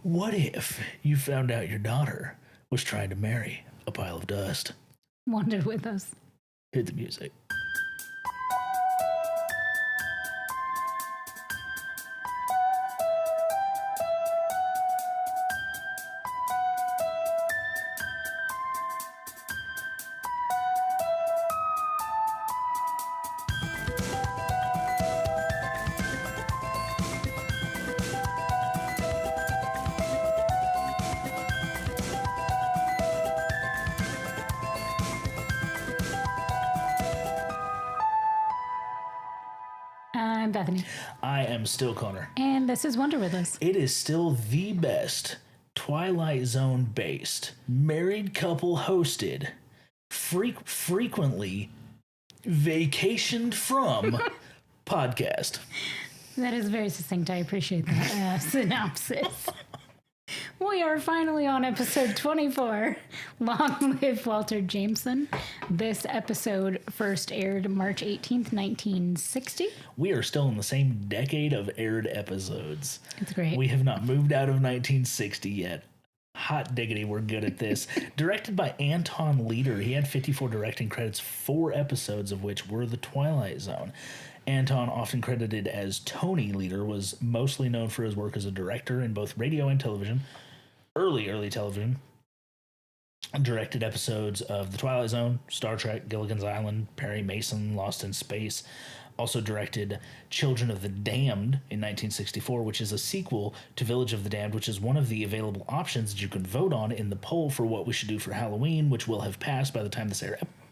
What if you found out your daughter was trying to marry a pile of dust? Wander with us. Hit the music. I'm Bethany. I am still Connor. And this is Wonder with us. It is still the best Twilight Zone based, married couple hosted, frequently vacationed from podcast. That is very succinct. I appreciate that synopsis. We are finally on episode 24. Long live Walter Jameson. This episode first aired March 18th, 1960. We are still in the same decade of aired episodes. It's great. We have not moved out of 1960 yet. Hot diggity, we're good at this. Directed by Anton Leader. He had 54 directing credits, 4 episodes of which were The Twilight Zone. Anton, often credited as Tony Leader, was mostly known for his work as a director in both radio and television. Early television. Directed episodes of The Twilight Zone, Star Trek, Gilligan's Island, Perry Mason, Lost in Space. Also directed Children of the Damned in 1964, which is a sequel to Village of the Damned, which is one of the available options that you can vote on in the poll for what we should do for Halloween, which will have passed by the time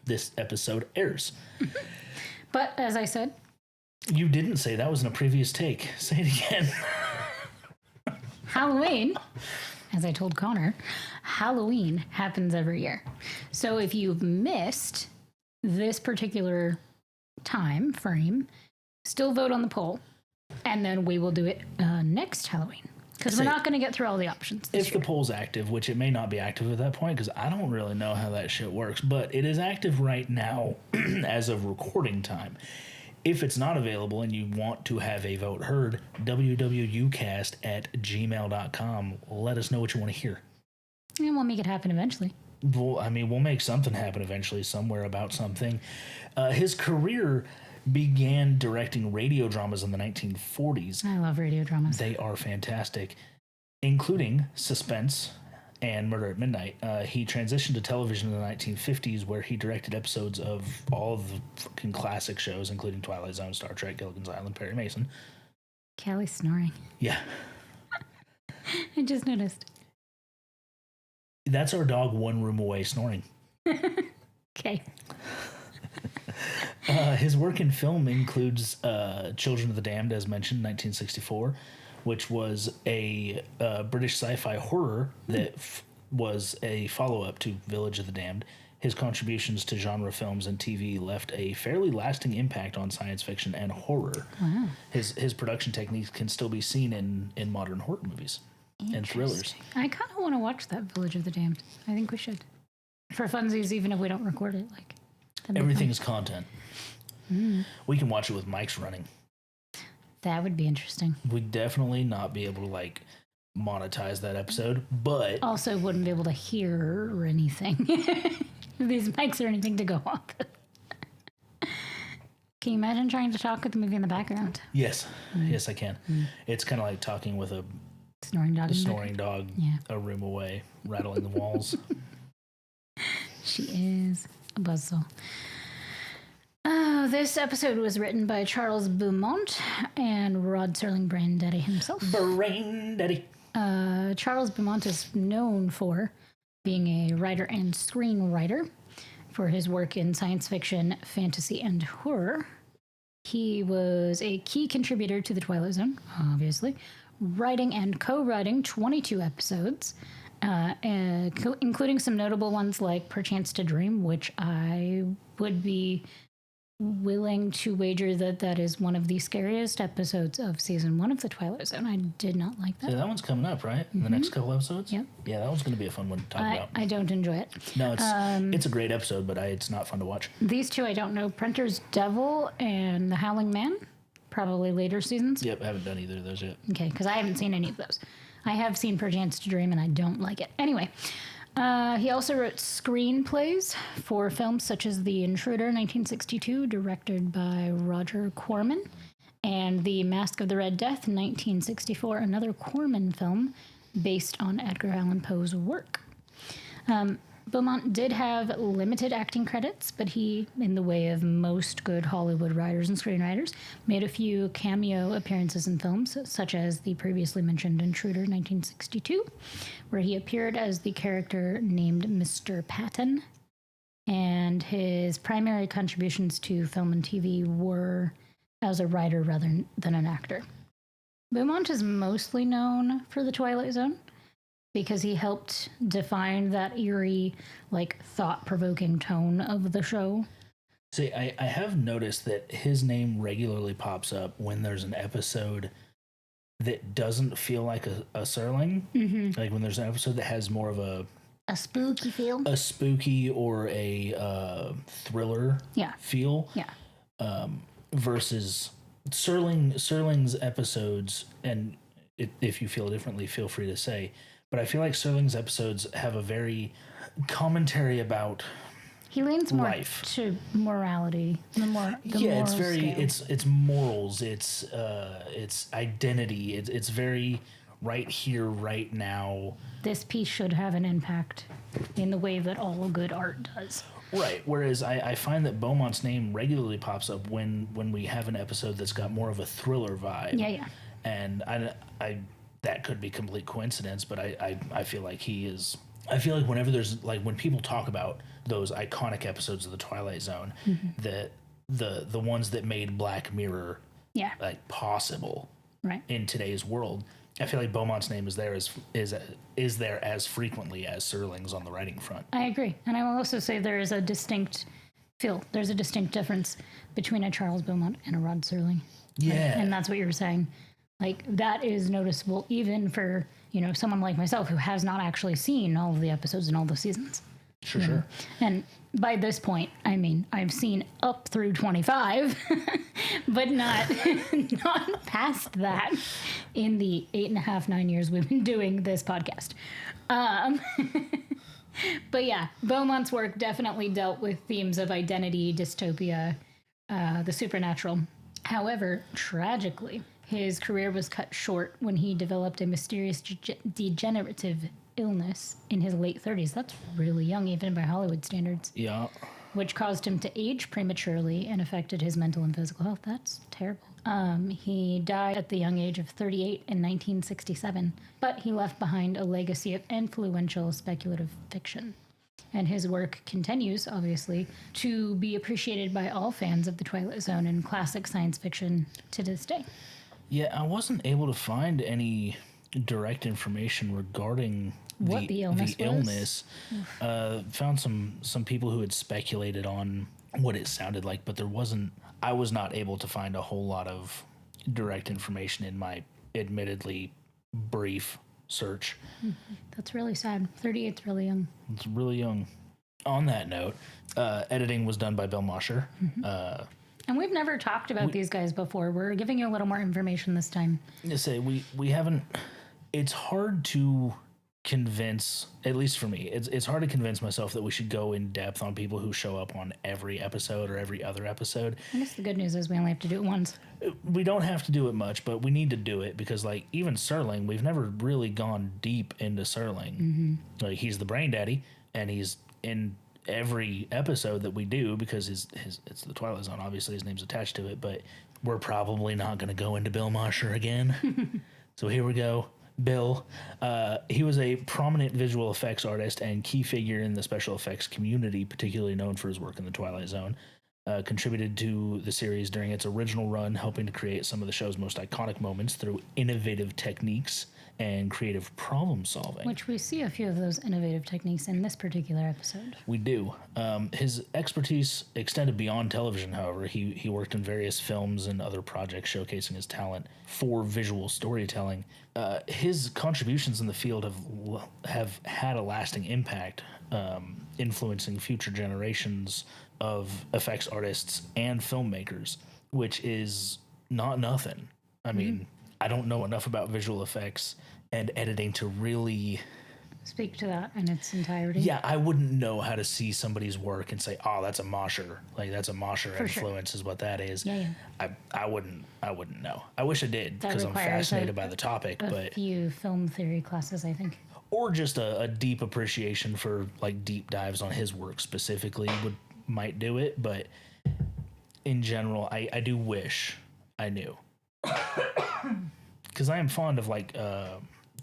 this episode airs. But as I said... You didn't say that was in a previous take. Say it again. Halloween, as I told Connor, Halloween happens every year. So if you've missed this particular time frame, still vote on the poll, and then we will do it next Halloween. Because we're not going to get through all the options this year. The poll's active, which it may not be active at that point, because I don't really know how that shit works, but it is active right now as of recording time. If it's not available and you want to have a vote heard, wwucast@gmail.com. Let us know what you want to hear. And we'll make it happen eventually. Well, I mean, we'll make something happen eventually, somewhere about something. His career began directing radio dramas in the 1940s. I love radio dramas. They are fantastic, including Suspense and Murder at Midnight. He transitioned to television in the 1950s, where he directed episodes of all of the fucking classic shows, including Twilight Zone, Star Trek, Gilligan's Island, Perry Mason. Callie's snoring. Yeah. I just noticed. That's our dog 1 room away snoring. Okay. His work in film includes Children of the Damned, as mentioned, 1964, which was a British sci-fi horror that was a follow-up to Village of the Damned. His contributions to genre films and TV left a fairly lasting impact on science fiction and horror. Wow. His production techniques can still be seen in modern horror movies and thrillers. I kind of want to watch that Village of the Damned. I think we should. For funsies, even if we don't record it. Everything is content. We can watch it with mics running. That would be interesting. We'd definitely not be able to monetize that episode, but also wouldn't be able to hear anything. These mics or anything to go off. Can you imagine trying to talk with the movie in the background? Yes. Yes, I can. It's kind of like talking with a snoring dog. Yeah. A room away, rattling the walls. She is a buzzsaw. Oh, this episode was written by Charles Beaumont and Rod Serling Brain Daddy himself. Brain Daddy. Charles Beaumont is known for being a writer and screenwriter for his work in science fiction, fantasy, and horror. He was a key contributor to The Twilight Zone, obviously, writing and co-writing 22 episodes, including some notable ones like Perchance to Dream, which I would be willing to wager that is one of the scariest episodes of season 1 of The Twilight Zone. I did not like that. So that one's coming up, right? In the next couple episodes? Yep. Yeah, that one's going to be a fun one to talk about. I don't enjoy it. No, it's a great episode, but it's not fun to watch. These two I don't know. Printer's Devil and The Howling Man. Probably later seasons. Yep, I haven't done either of those yet. Okay, because I haven't seen any of those. I have seen Perchance to Dream, and I don't like it. Anyway, he also wrote screenplays for films such as The Intruder, 1962, directed by Roger Corman, and The Mask of the Red Death, 1964, another Corman film based on Edgar Allan Poe's work. Beaumont did have limited acting credits, but he, in the way of most good Hollywood writers and screenwriters, made a few cameo appearances in films, such as the previously mentioned Intruder, 1962, where he appeared as the character named Mr. Patton. And his primary contributions to film and TV were as a writer rather than an actor. Beaumont is mostly known for The Twilight Zone, because he helped define that eerie, like, thought-provoking tone of the show. See, I have noticed that his name regularly pops up when there's an episode that doesn't feel like a Serling. Mm-hmm. Like when there's an episode that has more of a spooky feel. A spooky or a thriller feel. Yeah. Versus Serling's episodes, and if you feel differently, feel free to say, but I feel like Serling's episodes have a very commentary about he leans more life to morality. It's very it's morals, it's identity. It's very right here, right now. This piece should have an impact in the way that all good art does. Right. Whereas I find that Beaumont's name regularly pops up when we have an episode that's got more of a thriller vibe. Yeah. And I that could be complete coincidence, but I feel like he is. I feel like whenever there's, like, when people talk about those iconic episodes of the Twilight Zone, the ones that made Black Mirror like possible in today's world, I feel like Beaumont's name is there as frequently as Serling's on the writing front. I agree, and I will also say there's a distinct difference between a Charles Beaumont and a Rod Serling. Yeah, and that's what you were saying. Like, that is noticeable even for, someone like myself who has not actually seen all of the episodes and all the seasons. Sure. And by this point, I mean, I've seen up through 25, but not past that in the 8.5, 9 years we've been doing this podcast. But yeah, Beaumont's work definitely dealt with themes of identity, dystopia, the supernatural. However, tragically, his career was cut short when he developed a mysterious degenerative illness in his late 30s. That's really young, even by Hollywood standards. Yeah. Which caused him to age prematurely and affected his mental and physical health. That's terrible. He died at the young age of 38 in 1967, but he left behind a legacy of influential speculative fiction. And his work continues, obviously, to be appreciated by all fans of the Twilight Zone and classic science fiction to this day. Yeah, I wasn't able to find any direct information regarding the illness. Found some people who had speculated on what it sounded like, but I was not able to find a whole lot of direct information in my admittedly brief search. That's really sad. 38's really young. It's really young. On that note, editing was done by Bill Mosher. And we've never talked about these guys before. We're giving you a little more information this time. To say we haven't. It's hard to convince, at least for me, it's hard to convince myself that we should go in depth on people who show up on every episode or every other episode. I guess the good news is we only have to do it once. We don't have to do it much, but we need to do it because, like, even Serling, we've never really gone deep into Serling. Like, he's the brain daddy, and he's in every episode that we do because it's the Twilight Zone. Obviously, his name's attached to it, but we're probably not going to go into Bill Mosher again. So here we go. Bill. He was a prominent visual effects artist and key figure in the special effects community, particularly known for his work in the Twilight Zone. Contributed to the series during its original run, helping to create some of the show's most iconic moments through innovative techniques and creative problem solving. Which we see a few of those innovative techniques in this particular episode. We do. His expertise extended beyond television, however. He worked in various films and other projects showcasing his talent for visual storytelling. His contributions in the field have had a lasting impact, influencing future generations of effects artists and filmmakers, which is not nothing. I mean, I don't know enough about visual effects and editing to really... Speak to that in its entirety. Yeah, I wouldn't know how to see somebody's work and say, "Oh, that's a mosher." Like that's a mosher For influence sure. is what that is. Yeah. I wouldn't know. I wish I did That because I'm requires fascinated by the topic, a but few film theory classes, I think. or just a deep appreciation for like deep dives on his work specifically might do it. But in general, I do wish I knew because I am fond of like.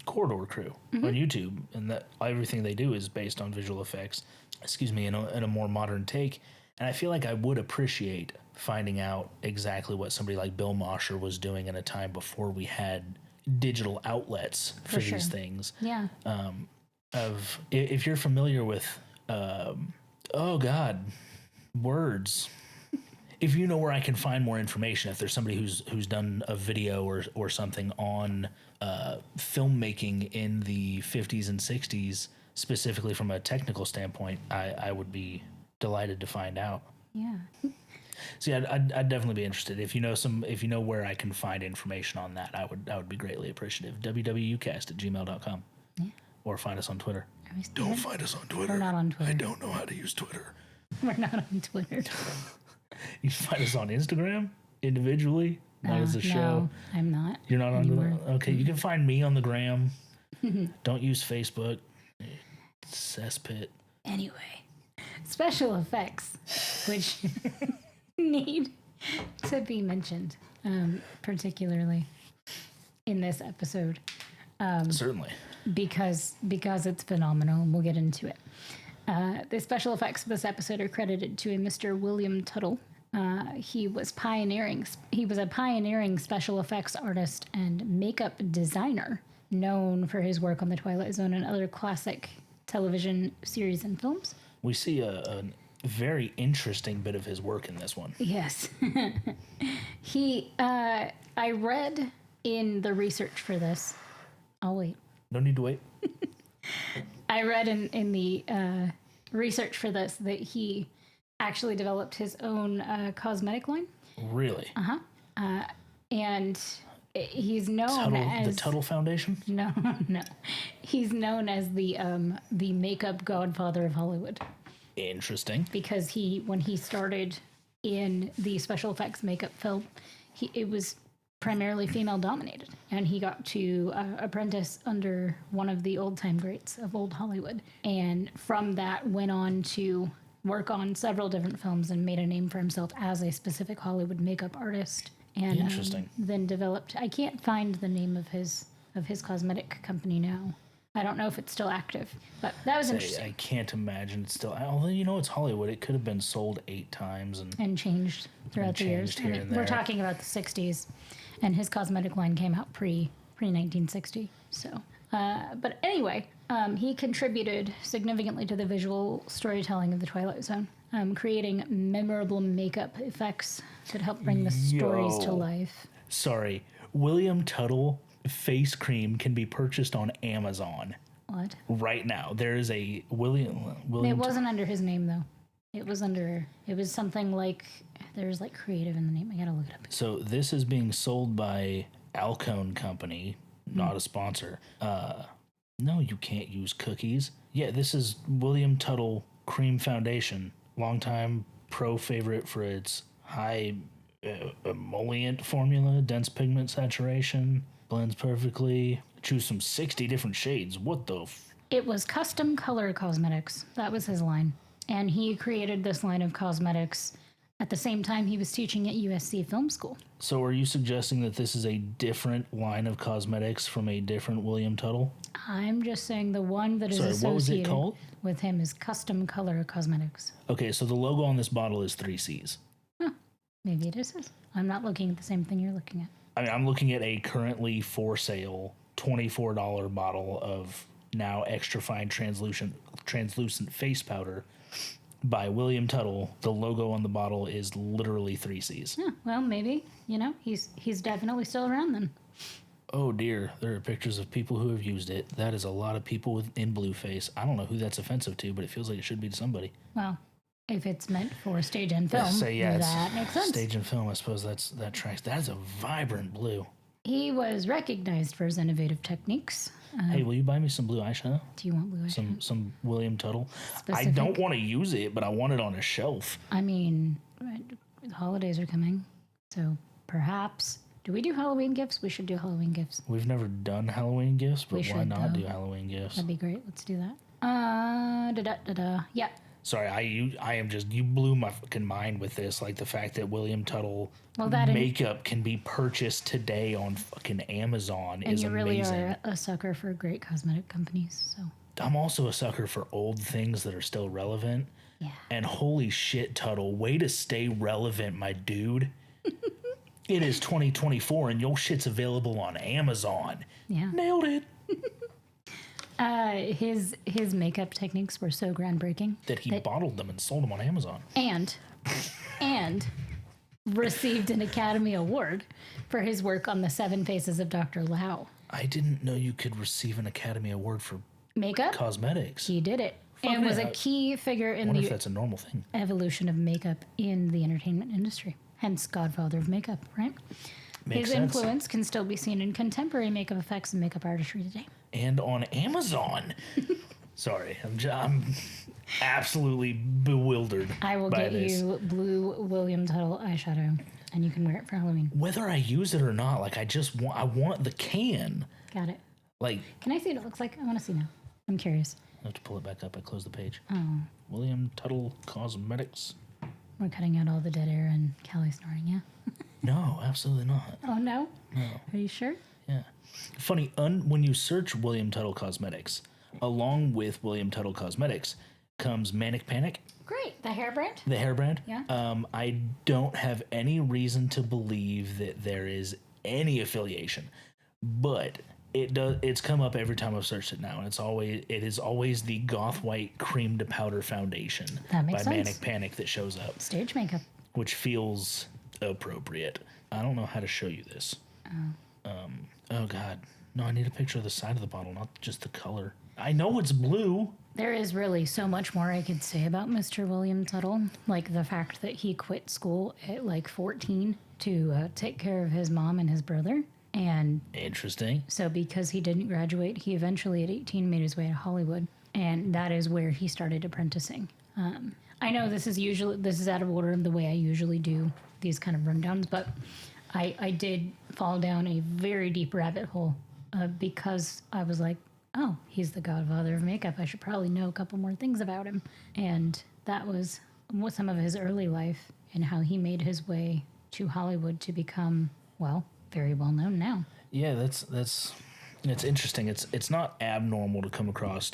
Corridor Crew on YouTube, and that everything they do is based on visual effects. Excuse me, in a more modern take. And I feel like I would appreciate finding out exactly what somebody like Bill Mosher was doing in a time before we had digital outlets for these things. Yeah. If you're familiar with, words. If you know where I can find more information, if there's somebody who's done a video or something on filmmaking in the 50s and 60s, specifically from a technical standpoint, I would be delighted to find out. Yeah. See, I'd definitely be interested. If you know where I can find information on that, I would be greatly appreciative. wwucast@gmail.com. Yeah. Or find us on Twitter. Don't find us on Twitter. We're not on Twitter. I don't know how to use Twitter. We're not on Twitter. You can find us on Instagram individually, not as a show. No, I'm not. You're not on anymore. Okay, you can find me on the gram. Don't use Facebook. Cesspit. Anyway, special effects, which need to be mentioned, particularly in this episode. Certainly. Because it's phenomenal, and we'll get into it. The special effects of this episode are credited to a Mr. William Tuttle. He was a pioneering special effects artist and makeup designer, known for his work on the Twilight Zone and other classic television series and films. We see a very interesting bit of his work in this one. Yes. I read in the research for this. I'll wait. No need to wait. I read in the research for this that he actually developed his own cosmetic line. Really? And he's known as the Tuttle Foundation. No. He's known as the makeup godfather of Hollywood. Interesting. Because when he started in the special effects makeup film, it was primarily female dominated, and he got to apprentice under one of the old time greats of old Hollywood, and from that went on to work on several different films and made a name for himself as a specific Hollywood makeup artist. And interesting. Then developed. I can't find the name of his cosmetic company now. I don't know if it's still active, but that was interesting. I can't imagine it's still. Although it's Hollywood, it could have been sold 8 times and changed throughout the years. here and We're there. talking about the 60s, and his cosmetic line came out pre 1960. So, but anyway, he contributed significantly to the visual storytelling of the Twilight Zone, creating memorable makeup effects that help bring the stories to life. Sorry, William Tuttle face cream can be purchased on Amazon. What? Right now, there is a William. It wasn't under his name though. It was something like, there's like creative in the name. I gotta look it up. So this is being sold by Alcone Company, not a sponsor. No, you can't use cookies. Yeah, this is William Tuttle Cream Foundation, longtime pro favorite for its high emollient formula, dense pigment saturation, blends perfectly. Choose from 60 different shades. What the It was custom color cosmetics. That was his line. And he created this line of cosmetics at the same time he was teaching at USC Film School. So are you suggesting that this is a different line of cosmetics from a different William Tuttle? I'm just saying the one that is Sorry, what was it associated called? with him is custom color cosmetics. Okay, so the logo on this bottle is 3 C's. Huh. Maybe it is his. I'm not looking at the same thing you're looking at. I mean, I'm looking at a currently for sale $24 bottle of now extra fine translucent face powder by William Tuttle. The logo on the bottle is literally 3 C's. Yeah, well, maybe, he's definitely still around then. Oh dear, there are pictures of people who have used it. That is a lot of people in blue face. I don't know who that's offensive to, but it feels like it should be to somebody. Well, if it's meant for stage and film, Let's say, yeah, that makes sense. Stage and film, I suppose that tracks. That is a vibrant blue. He was recognized for his innovative techniques. Hey, will you buy me some blue eyeshadow? Do you want blue eyeshadow? Some William Tuttle. Specific? I don't want to use it, but I want it on a shelf. I mean, the holidays are coming, so perhaps. Do we do Halloween gifts? We should do Halloween gifts. We've never done Halloween gifts, but why not do Halloween gifts? That'd be great. Let's do that. Yeah. Sorry, I am just, you blew my fucking mind with this. Like the fact that William Tuttle makeup can be purchased today on fucking Amazon is amazing. And you really are a sucker for great cosmetic companies, so. I'm also a sucker for old things that are still relevant. Yeah. And holy shit, Tuttle, way to stay relevant, my dude. It is 2024 and your shit's available on Amazon. Yeah. Nailed it. His makeup techniques were so groundbreaking that he bottled them and sold them on Amazon. And received an Academy Award for his work on The Seven Faces of Dr. Lao. I didn't know you could receive an Academy Award for makeup cosmetics. He did it. And was a key figure in the if that's a normal thing. Evolution of makeup in the entertainment industry. Hence Godfather of makeup, right? His influence can still be seen in contemporary makeup effects and makeup artistry today. And on Amazon. Sorry, I'm absolutely bewildered. I will get you blue William Tuttle eyeshadow, and you can wear it for Halloween. Whether I use it or not, like I want the can. Got it. Like, can I see what it looks like? I want to see now. I'm curious. I have to pull it back up. I closed the page. Oh. William Tuttle Cosmetics. We're cutting out all the dead air and Callie snoring, yeah? No, absolutely not. Oh, no? No. Are you sure? Yeah. Funny, when you search William Tuttle Cosmetics, along with William Tuttle Cosmetics comes Manic Panic. Great. The hair brand? The hair brand? Yeah. I don't have any reason to believe that there is any affiliation, but it's come up every time I've searched it now, and it is always the Goth White Cream to Powder Foundation by Manic Panic that shows up. Stage makeup. Which feels appropriate. I don't know how to show you this. Oh God. No, I need a picture of the side of the bottle, not just the color. I know it's blue. There is really so much more I could say about Mr. William Tuttle. Like the fact that he quit school at like 14 to take care of his mom and his brother. And interesting. So because he didn't graduate, he eventually at 18 made his way to Hollywood. And that is where he started apprenticing. I know this is out of order of the way I usually do these kind of rundowns, but I did fall down a very deep rabbit hole because I was like, oh, he's the godfather of makeup. I should probably know a couple more things about him. And that was some of his early life and how he made his way to Hollywood to become, well, very well known now. Yeah, that's interesting. It's not abnormal to come across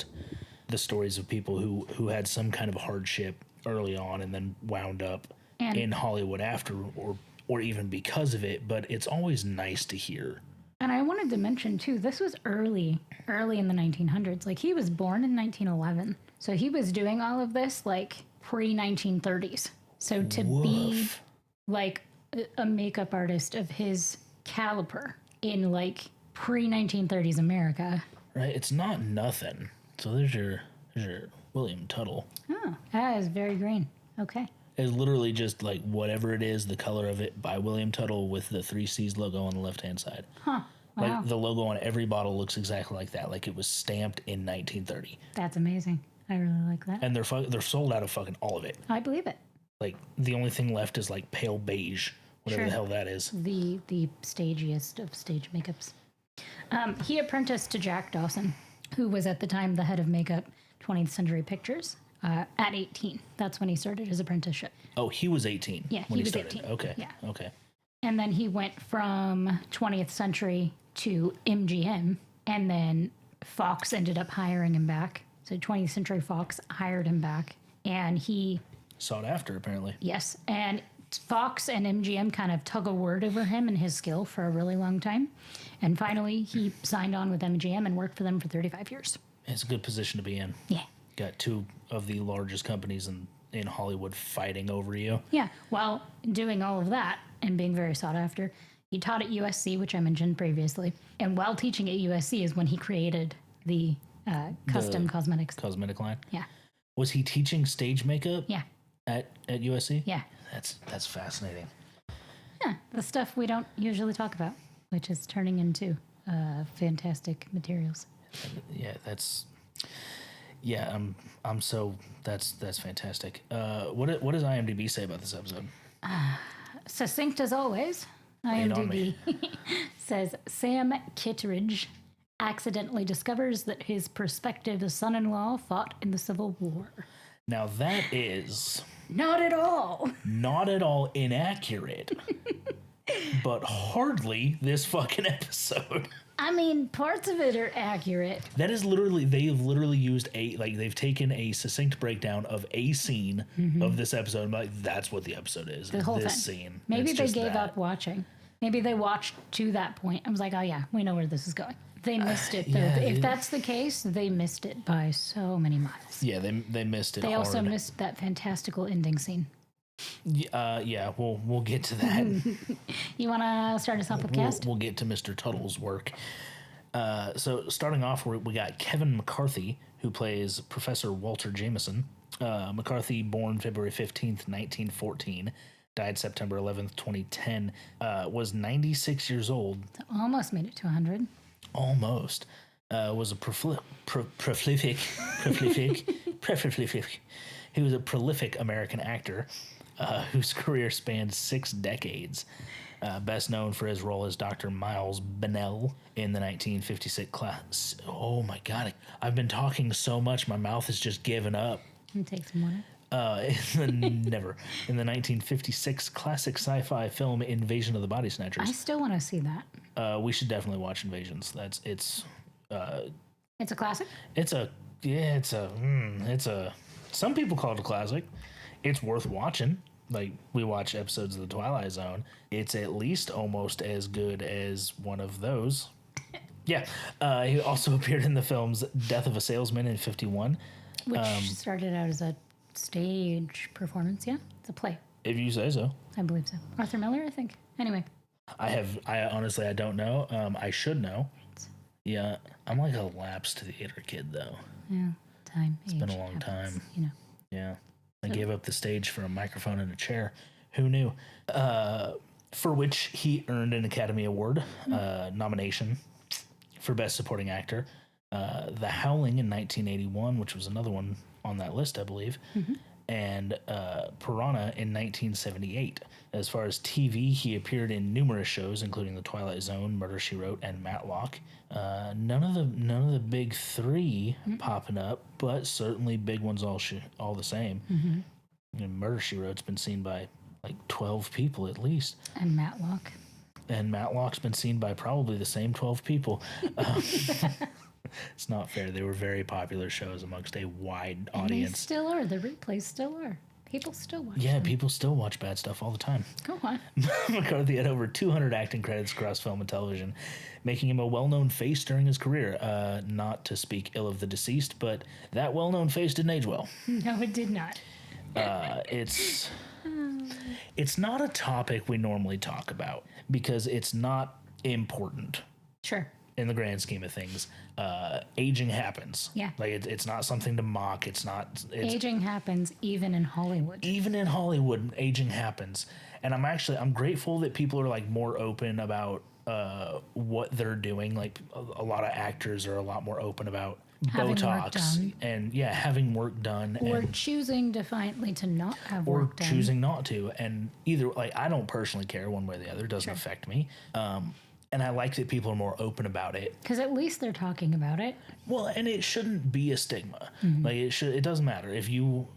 the stories of people who had some kind of hardship early on and then wound up in Hollywood after or even because of it, but it's always nice to hear. And I wanted to mention too, this was early in the 1900s. Like he was born in 1911. So he was doing all of this like pre-1930s. So to be like a makeup artist of his caliber in like pre-1930s America. Right, it's not nothing. So there's your William Tuttle. Oh, that is very green. Okay. It's literally just like whatever it is, the color of it by William Tuttle with the 3C's logo on the left-hand side. Huh. Wow. Like the logo on every bottle looks exactly like that, like it was stamped in 1930. That's amazing. I really like that. And they're sold out of fucking all of it. I believe it. Like the only thing left is like pale beige, whatever the hell that is. The stagiest of stage makeups. He apprenticed to Jack Dawson, who was at the time the head of makeup, 20th Century Pictures, at 18. That's when he started his apprenticeship. Oh, he was 18 when he was started. 18. Okay. Yeah. Okay. And then he went from 20th Century to MGM, and then Fox ended up hiring him back. So 20th Century Fox hired him back, and he... sought after, apparently. Yes, and Fox and MGM kind of tug a word over him and his skill for a really long time. And finally, he signed on with MGM and worked for them for 35 years. It's a good position to be in. Yeah. Got two of the largest companies in Hollywood fighting over you. Yeah, while doing all of that and being very sought after, he taught at USC, which I mentioned previously. And while teaching at USC is when he created the custom cosmetics. Cosmetic line? Yeah. Was he teaching stage makeup? Yeah. At USC? Yeah. That's fascinating. Yeah, the stuff we don't usually talk about. which is turning into fantastic materials. Yeah, that's fantastic. What does IMDb say about this episode? Succinct as always, it on IMDb says Sam Kittredge accidentally discovers that his prospective son-in-law fought in the Civil War. Now that is Not at all inaccurate, but hardly this fucking episode. I mean, parts of it are accurate. That is literally, they've literally used they've taken a succinct breakdown of a scene of this episode. And like, that's what the episode is. The whole this thing. Scene. Maybe It's they just gave that. up watching. Maybe they watched to that point. I was like, oh yeah, we know where this is going. They missed it though. If that's the case, they missed it by so many miles. Yeah, they missed it. They hard. also missed that fantastical ending scene. Yeah, we'll get to that. You want to start us off with cast? We'll get to Mr. Tuttle's work. So starting off, we got Kevin McCarthy, who plays Professor Walter Jameson. McCarthy, born February 15th, 1914, died September 11th, 2010, was 96 years old. Almost made it to 100. Almost. Was a prolific. He was a prolific American actor whose career spanned 6 decades. Best known for his role as Dr. Miles Bennell in the 1956 class. Oh my God. I've been talking so much, my mouth has just given up. Take some water. Never. In the 1956 classic sci-fi film Invasion of the Body I Snatchers. still want to see that. We should definitely watch Invasions. It's a classic? It's a some people call it a classic. It's worth watching. Like, we watch episodes of the Twilight Zone. It's at least almost as good as one of those. Yeah. He also appeared in the films Death of a Salesman in 1951. Which started out as a stage performance, yeah? It's a play. If you say so. I believe so. Arthur Miller, I think. Anyway. I honestly, I don't know. I should know. Yeah. I'm like a lapsed theater kid, though. Yeah. Time. It's been a long happens, time. You know. Yeah. I gave up the stage for a microphone and a chair. Who knew? For which he earned an Academy Award nomination for Best Supporting Actor. The Howling in 1981, which was another one on that list, I believe. And Piranha in 1978. As far as TV, he appeared in numerous shows, including The Twilight Zone, Murder, She Wrote, and Matlock. None of the big three popping up, but certainly big ones all the same. And Murder, She Wrote's been seen by like 12 people at least. And Matlock. And Matlock's been seen by probably the same 12 people. It's not fair. They were very popular shows amongst a wide And audience. they still are. The replays still are. People still watch Yeah, them. people still watch bad stuff all the time. Go on. McCarthy had over 200 acting credits across film and television, making him a well-known face during his career. Not to speak ill of the deceased, but that well-known face didn't age well. No, it did not. It's not a topic we normally talk about because it's not important. Sure. In the grand scheme of things, aging happens. Yeah. Like it's not something to mock. It's Aging happens even in Hollywood. even in Hollywood, aging happens. And I'm grateful that people are like more open about what they're doing. Like a lot of actors are a lot more open about Having work Botox done. and having work done. Or and, choosing defiantly to not have or work done. choosing not to. And either, like, I don't personally care one way or the other. It doesn't affect me. And I like that people are more open about it. Because at least they're talking about it. Well, and it shouldn't be a stigma. Like it doesn't matter if your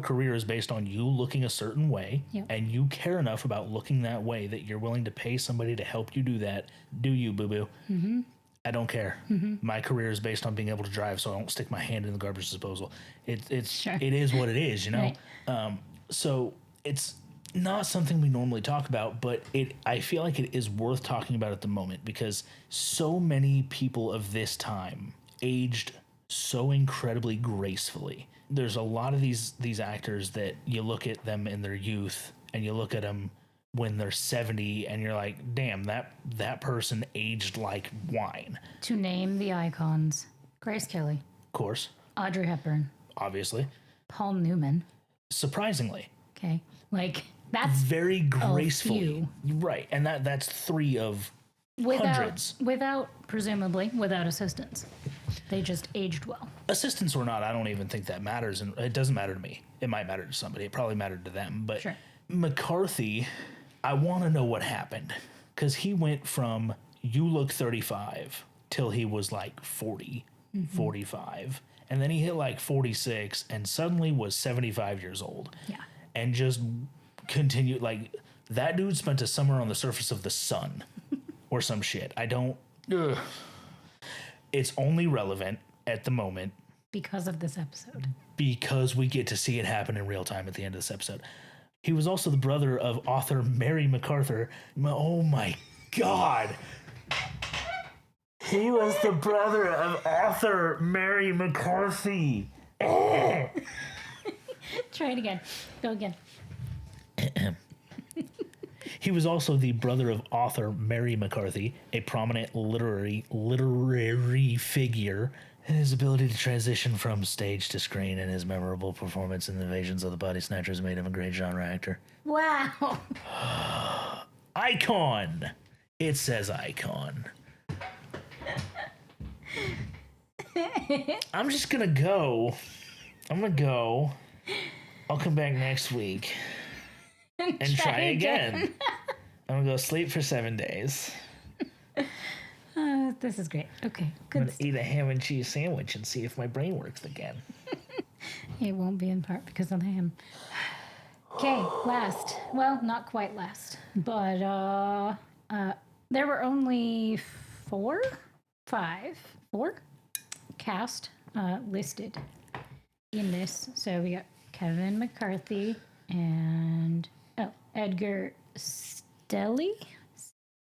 career is based on you looking a certain way and you care enough about looking that way that you're willing to pay somebody to help you do that, do you, boo-boo? I don't care. My career is based on being able to drive, so I don't stick my hand in the garbage disposal. It is what it is, you know? Right. So it's not something we normally talk about, but I feel like it is worth talking about at the moment because so many people of this time aged so incredibly gracefully. There's a lot of these actors that you look at them in their youth and you look at them when they're 70 and you're like, damn, that person aged like wine. To name the icons: Grace Kelly, Of course, Audrey Hepburn, obviously, Paul Newman. surprisingly. Okay. Like, That's very gracefully. few. Right. And that's 3 of hundreds. Without, presumably, without assistance. They just aged well. Assistance or not, I don't even think that matters. And it doesn't matter to me. It might matter to somebody. It probably mattered to them. But Sure. McCarthy, I want to know what happened. Because he went from you look 35 till he was like 40, 45. And then he hit like 46 and suddenly was 75 years old. Yeah. And just continued. Like, that dude spent a summer on the surface of the sun or some shit. I don't. Ugh. It's only relevant at the moment Because of this episode. because we get to see it happen in real time at the end of this episode. He was also the brother of author Mary MacArthur. Oh my God. He was the brother of author Mary McCarthy. Try it again. Go again. He was also the brother of author Mary McCarthy, a prominent literary figure. And his ability to transition from stage to screen and his memorable performance in Invasions of the Body Snatchers made him a great genre actor. Wow. Icon! It says icon. I'm just gonna go. I'll come back next week and try again. I'm gonna go sleep for 7 days. This is great. Okay, I'm good. gonna eat a ham and cheese sandwich and see if my brain works again. It won't be in part because of the ham. Okay, last. Well, not quite last, but there were only 4 cast listed in this. So we got Kevin McCarthy and Edgar Stelly.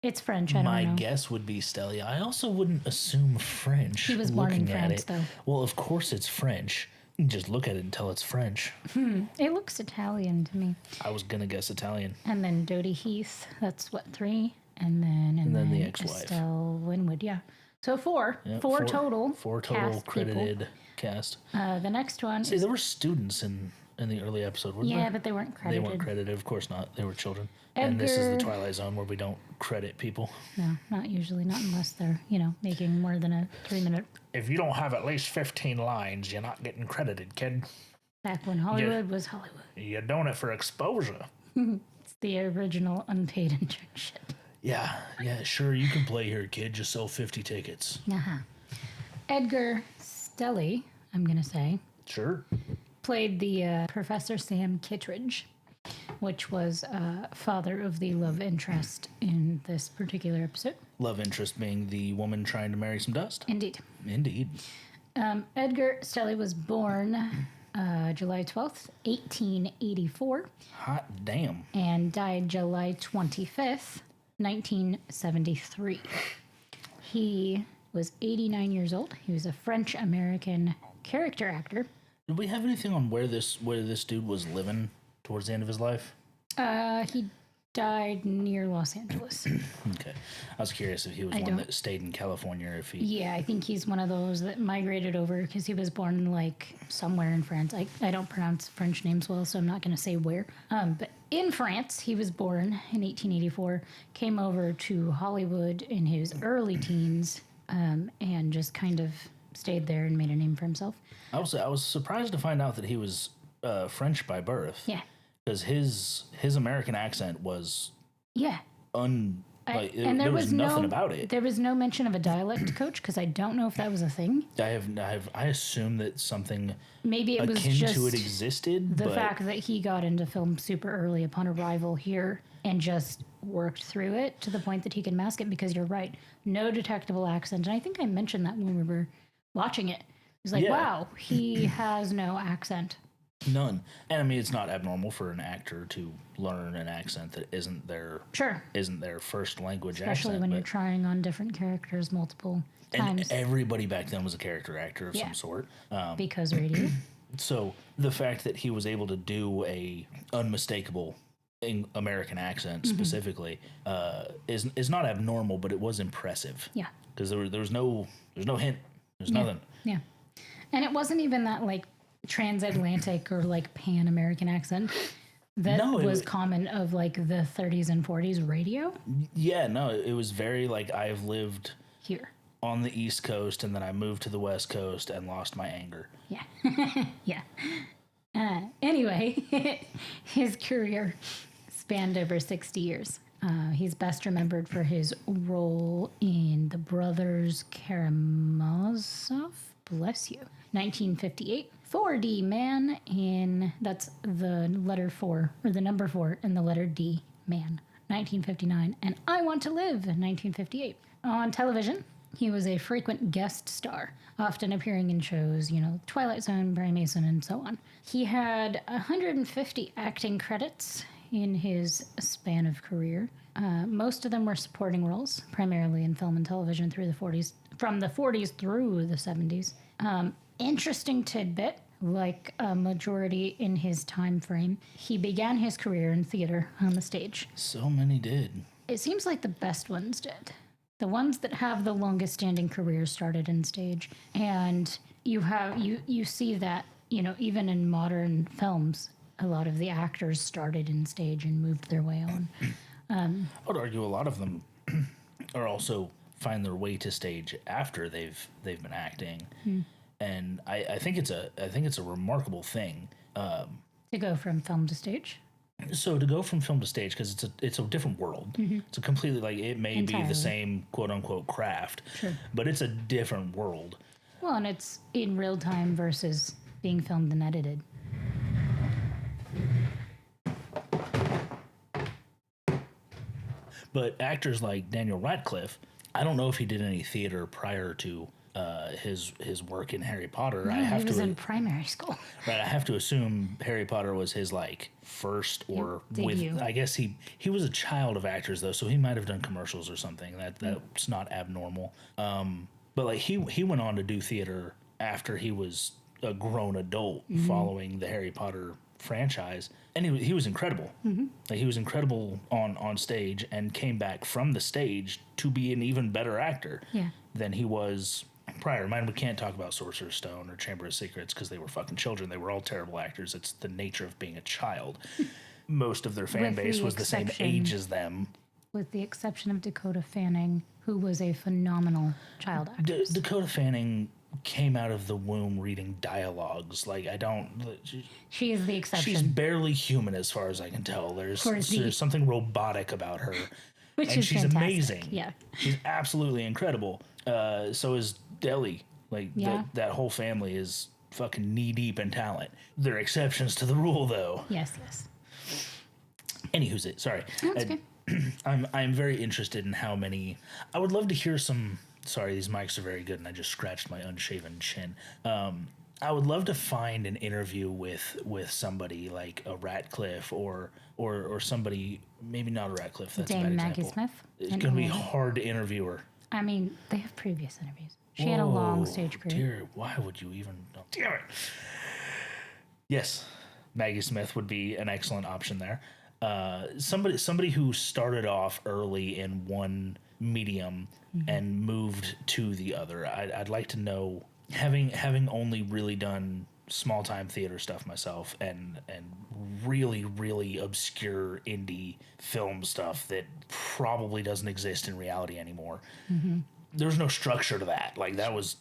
It's French. I don't know. My guess would be Stelly. I also wouldn't assume French. He was born in France, though. Well, of course it's French. You can just look at it and tell it's French. It looks Italian to me. I was gonna guess Italian. And then Dodie Heath. That's what, 3, and then the ex-wife. Estelle Winwood. Yeah. So 4. Yeah, 4 total. 4 total cast credited cast. The next one. See, there were students in the early episode, weren't there? Yeah, but they weren't credited. They weren't credited, of course not. They were children. And this is the Edgar- Twilight Zone where we don't credit people. No, not usually. Not unless they're, making more than a 3-minute. If you don't have at least 15 lines, you're not getting credited, kid. Back when Hollywood was Hollywood. You're doing it for exposure. It's the original unpaid internship. Yeah, sure, you can play here, kid. Just sell 50 tickets. Uh-huh. Edgar Stelly, I'm going to say, Sure. played the Professor Sam Kittredge, which was father of the love interest in this particular episode. Love interest being the woman trying to marry some dust. Indeed. Indeed. Edgar Stelly was born July 12th, 1884, Hot damn. and died July 25th, 1973. He was 89 years old. He was a French-American character actor. Did we have anything on where this dude was living towards the end of his life? He died near Los Angeles. Okay. I was curious if he was one that stayed in California or if he... Yeah, I think he's one of those that migrated over because he was born like somewhere in France. I don't pronounce French names well, so I'm not going to say where. But in France, he was born in 1884, came over to Hollywood in his early teens, and just kind of stayed there and made a name for himself. I was surprised to find out that he was French by birth. Yeah. Because his American accent was Yeah. there was nothing about it. There was no mention of a dialect coach because I don't know if that was a thing. I assume that something Maybe it was akin just to it existed. the but fact that he got into film super early upon arrival here and just worked through it to the point that he could mask it, because you're right, no detectable accent. And I think I mentioned that when we were watching it. It was like, wow, he has no accent. None. And I mean, it's not abnormal for an actor to learn an accent that isn't their first language Especially accent. when you're trying on different characters multiple times. And everybody back then was a character actor of some sort. Because radio. So the fact that he was able to do a unmistakable American accent specifically is not abnormal, but it was impressive. Yeah. Because there's no hint. There's nothing. Yeah. And it wasn't even that like transatlantic or like pan-American accent. that No, was common of like the 30s and 40s radio Yeah, no, it was very like I've lived here. on the East Coast and then I moved to the West Coast and lost my anger. Yeah. Yeah. Anyway, his career spanned over 60 years. He's best remembered for his role in The Brothers Karamazov, bless you, 1958. 4D Man that's the letter 4, or the number 4 and the letter D, Man, 1959. And I Want to Live, 1958. On television, he was a frequent guest star, often appearing in shows, Twilight Zone, Barry Mason, and so on. He had 150 acting credits in his span of career. Most of them were supporting roles, primarily in film and television through the 40s, from the 40s through the 70s. Interesting tidbit, like a majority in his time frame, he began his career in theater on the stage. So many did. It seems like the best ones did. The ones that have the longest standing careers started in stage. And you see that, even in modern films, a lot of the actors started in stage and moved their way on. I would argue a lot of them are also find their way to stage after they've been acting. And I think it's a remarkable thing. To go from film to stage? So to go from film to stage, because it's a different world. It's a completely, like, it may be the same quote unquote craft, Sure. but it's a different world. Well, and it's in real time versus being filmed and edited. But actors like Daniel Radcliffe, I don't know if he did any theater prior to his work in Harry Potter. No, he was in primary school. Right, I have to assume Harry Potter was his like first or debut. I guess he was a child of actors though, so he might have done commercials or something. That's not abnormal. But like he went on to do theater after he was a grown adult, following the Harry Potter franchise, and he was incredible. Like, he was incredible on stage, and came back from the stage to be an even better actor than he was prior. Mind, we can't talk about Sorcerer's Stone or Chamber of Secrets because they were fucking children. They were all terrible actors. It's the nature of being a child. Most of their fan base was the same age as them. With the exception of Dakota Fanning, who was a phenomenal child actress. Dakota Fanning came out of the womb reading dialogues. Like, She is the exception. She's barely human as far as I can tell. There's something robotic about her. Which and is she's fantastic. amazing. Yeah. She's absolutely incredible. So is Deli. Like, that whole family is fucking knee deep in talent. There are exceptions to the rule, though. Yes. Anywho's it. Sorry. That's okay. I'm very interested in how many. I would love to hear some. Sorry, these mics are very good, and I just scratched my unshaven chin. I would love to find an interview with somebody like a Ratcliffe or somebody, maybe not a Ratcliffe. That's Dame a bad Maggie example. Smith. It's going to be hard to interview her. I mean, they have previous interviews. She had a long stage career. Dear, why would you even? Oh, damn it. Yes, Maggie Smith would be an excellent option there. Somebody who started off early in one medium and moved to the other. I'd like to know, having only really done small time theater stuff myself and really, really obscure indie film stuff that probably doesn't exist in reality anymore. There's no structure to that. Like, that was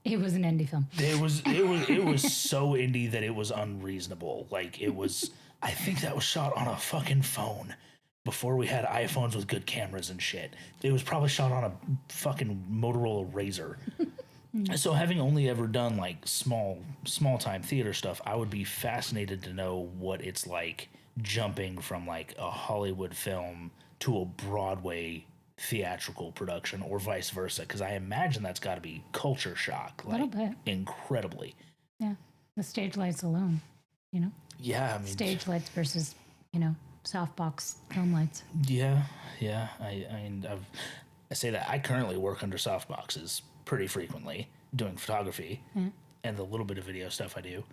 It was an indie film. it was so indie that it was unreasonable. Like, it was, I think that was shot on a fucking phone before we had iPhones with good cameras and shit. It was probably shot on a fucking Motorola Razr. So, having only ever done like small time theater stuff, I would be fascinated to know what it's like jumping from like a Hollywood film to a Broadway theatrical production, or vice versa, because I imagine that's got to be culture shock, like, A little bit. incredibly. Yeah. The stage lights alone, Yeah, I mean, Stage lights versus, softbox film lights. Yeah. I say that I currently work under softboxes pretty frequently, doing photography and the little bit of video stuff I do.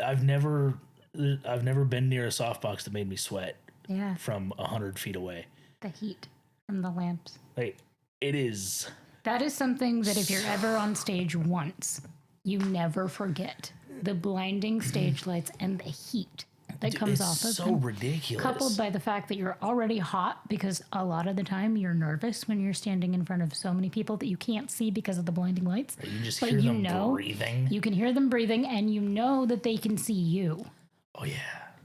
I've never been near a softbox that made me sweat. Yeah. From 100 feet away. The heat from the lamps. Like, it is. That is something that if you're ever on stage once, you never forget. The blinding stage lights and the heat that comes It's off of so him. ridiculous. Coupled by the fact that you're already hot because a lot of the time you're nervous when you're standing in front of so many people that you can't see because of the blinding lights. You just But hear you them know, breathing. you can hear them breathing and you know that they can see you. Oh, yeah.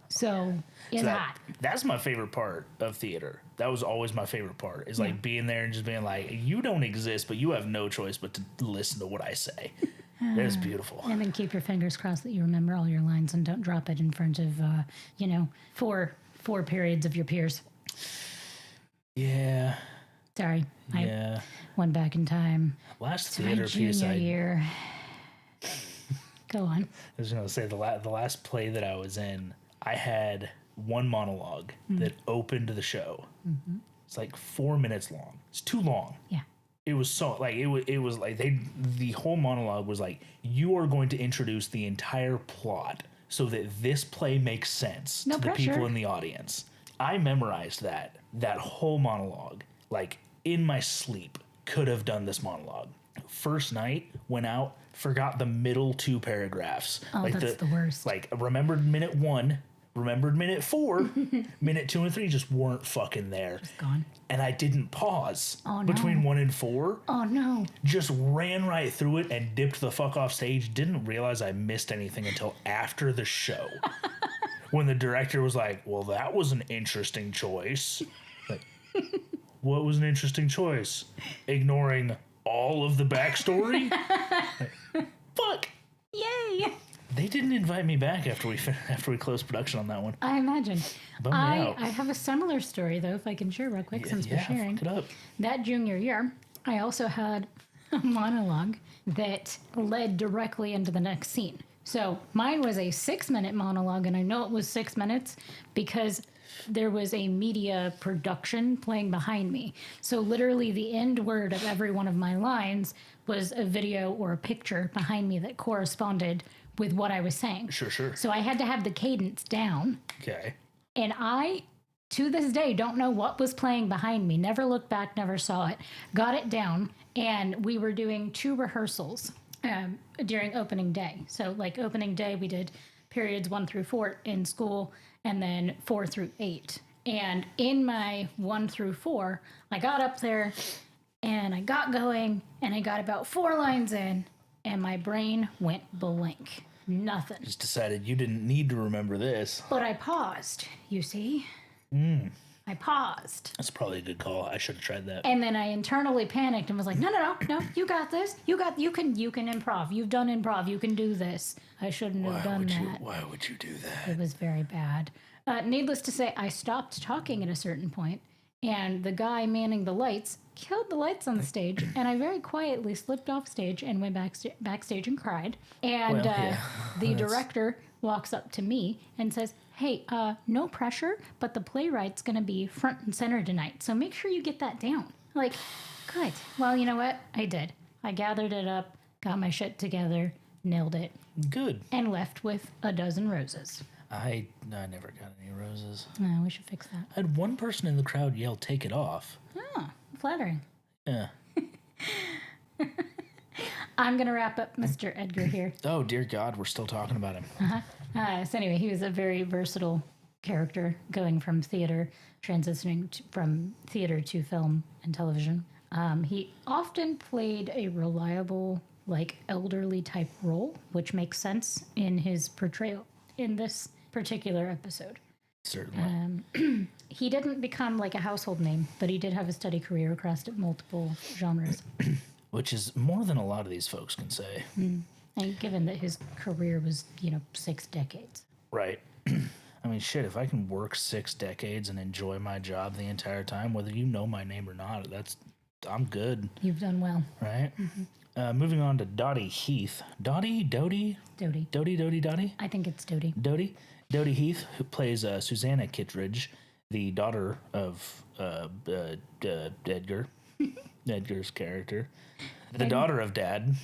So it's hot. That's my favorite part of theater. That was always my favorite part. Is like being there and just being like, you don't exist, but you have no choice but to listen to what I say. That's beautiful. And then keep your fingers crossed that you remember all your lines and don't drop it in front of, four periods of your peers. Yeah. Sorry, Yeah. I went back in time. Last My theater piece junior year. Go on. I was going to say the last play that I was in, I had one monologue that opened the show. Mm-hmm. It's like 4 minutes long. It's too long. Yeah. It was so like it was like the whole monologue was like, you are going to introduce the entire plot so that this play makes sense No to pressure. the people in the audience. I memorized that whole monologue like in my sleep. Could have done this monologue. First night, went out, forgot the middle 2 paragraphs. Oh, like that's the worst. Like remembered minute 1, remembered minute 4, minute 2 and 3 just weren't fucking there. It's gone. And I didn't pause Oh, no. between 1 and 4. Oh, no. Just ran right through it and dipped the fuck off stage. Didn't realize I missed anything until after the show. When the director was like, well, that was an interesting choice. Like, what was an interesting choice? Ignoring all of the backstory? Like, fuck. Yay. They didn't invite me back after we closed production on that one. I imagine. Bummed me out. I have a similar story, though, if I can share real quick, since we're sharing. Fuck it up. That junior year, I also had a monologue that led directly into the next scene. So mine was a 6-minute monologue, and I know it was 6 minutes because there was a media production playing behind me. So literally the end word of every one of my lines was a video or a picture behind me that corresponded with what I was saying. Sure. So I had to have the cadence down. Okay. And I, to this day, don't know what was playing behind me. Never looked back, never saw it. Got it down, and we were doing 2 rehearsals during opening day. So, like, opening day, we did periods 1 through 4 in school, and then 4 through 8. And in my 1 through 4, I got up there, and I got going, and I got about 4 lines in, and my brain went blank. Nothing. Just decided you didn't need to remember this. But I paused, you see? I paused. That's probably a good call. I should have tried that. And then I internally panicked and was like, no, you got this. You can improv. You've done improv. You can do this. I shouldn't have done that. Why would you do that? It was very bad. Needless to say, I stopped talking at a certain point, and the guy manning the lights killed the lights on the stage, and I very quietly slipped off stage and went backstage and cried. And the director walks up to me and says, hey, no pressure, but the playwright's going to be front and center tonight, so make sure you get that down. Like, good. Well, you know what? I did. I gathered it up, got my shit together, nailed it, Good. and left with a dozen roses. I never got any roses. We should fix that. I had one person in the crowd yell, take it off. Oh, flattering. Yeah. I'm going to wrap up Mr. Edgar here. Oh, dear God, we're still talking about him. So anyway, he was a very versatile character going from theater, transitioning from theater to film and television. He often played a reliable, like, elderly type role, which makes sense in his portrayal in this particular episode. Certainly. He didn't become like a household name, but he did have a steady career across multiple genres. Which is more than a lot of these folks can say. And given that his career was, 6 decades. Right. I mean, shit, if I can work 6 decades and enjoy my job the entire time, whether you know my name or not, I'm good. You've done well. Right? Moving on to Dottie Heath. Dottie? Dodie. Dottie? I think it's Dodie. Dottie Heath, who plays Susanna Kittredge, the daughter of Edgar. Edgar's character. The daughter of Dad.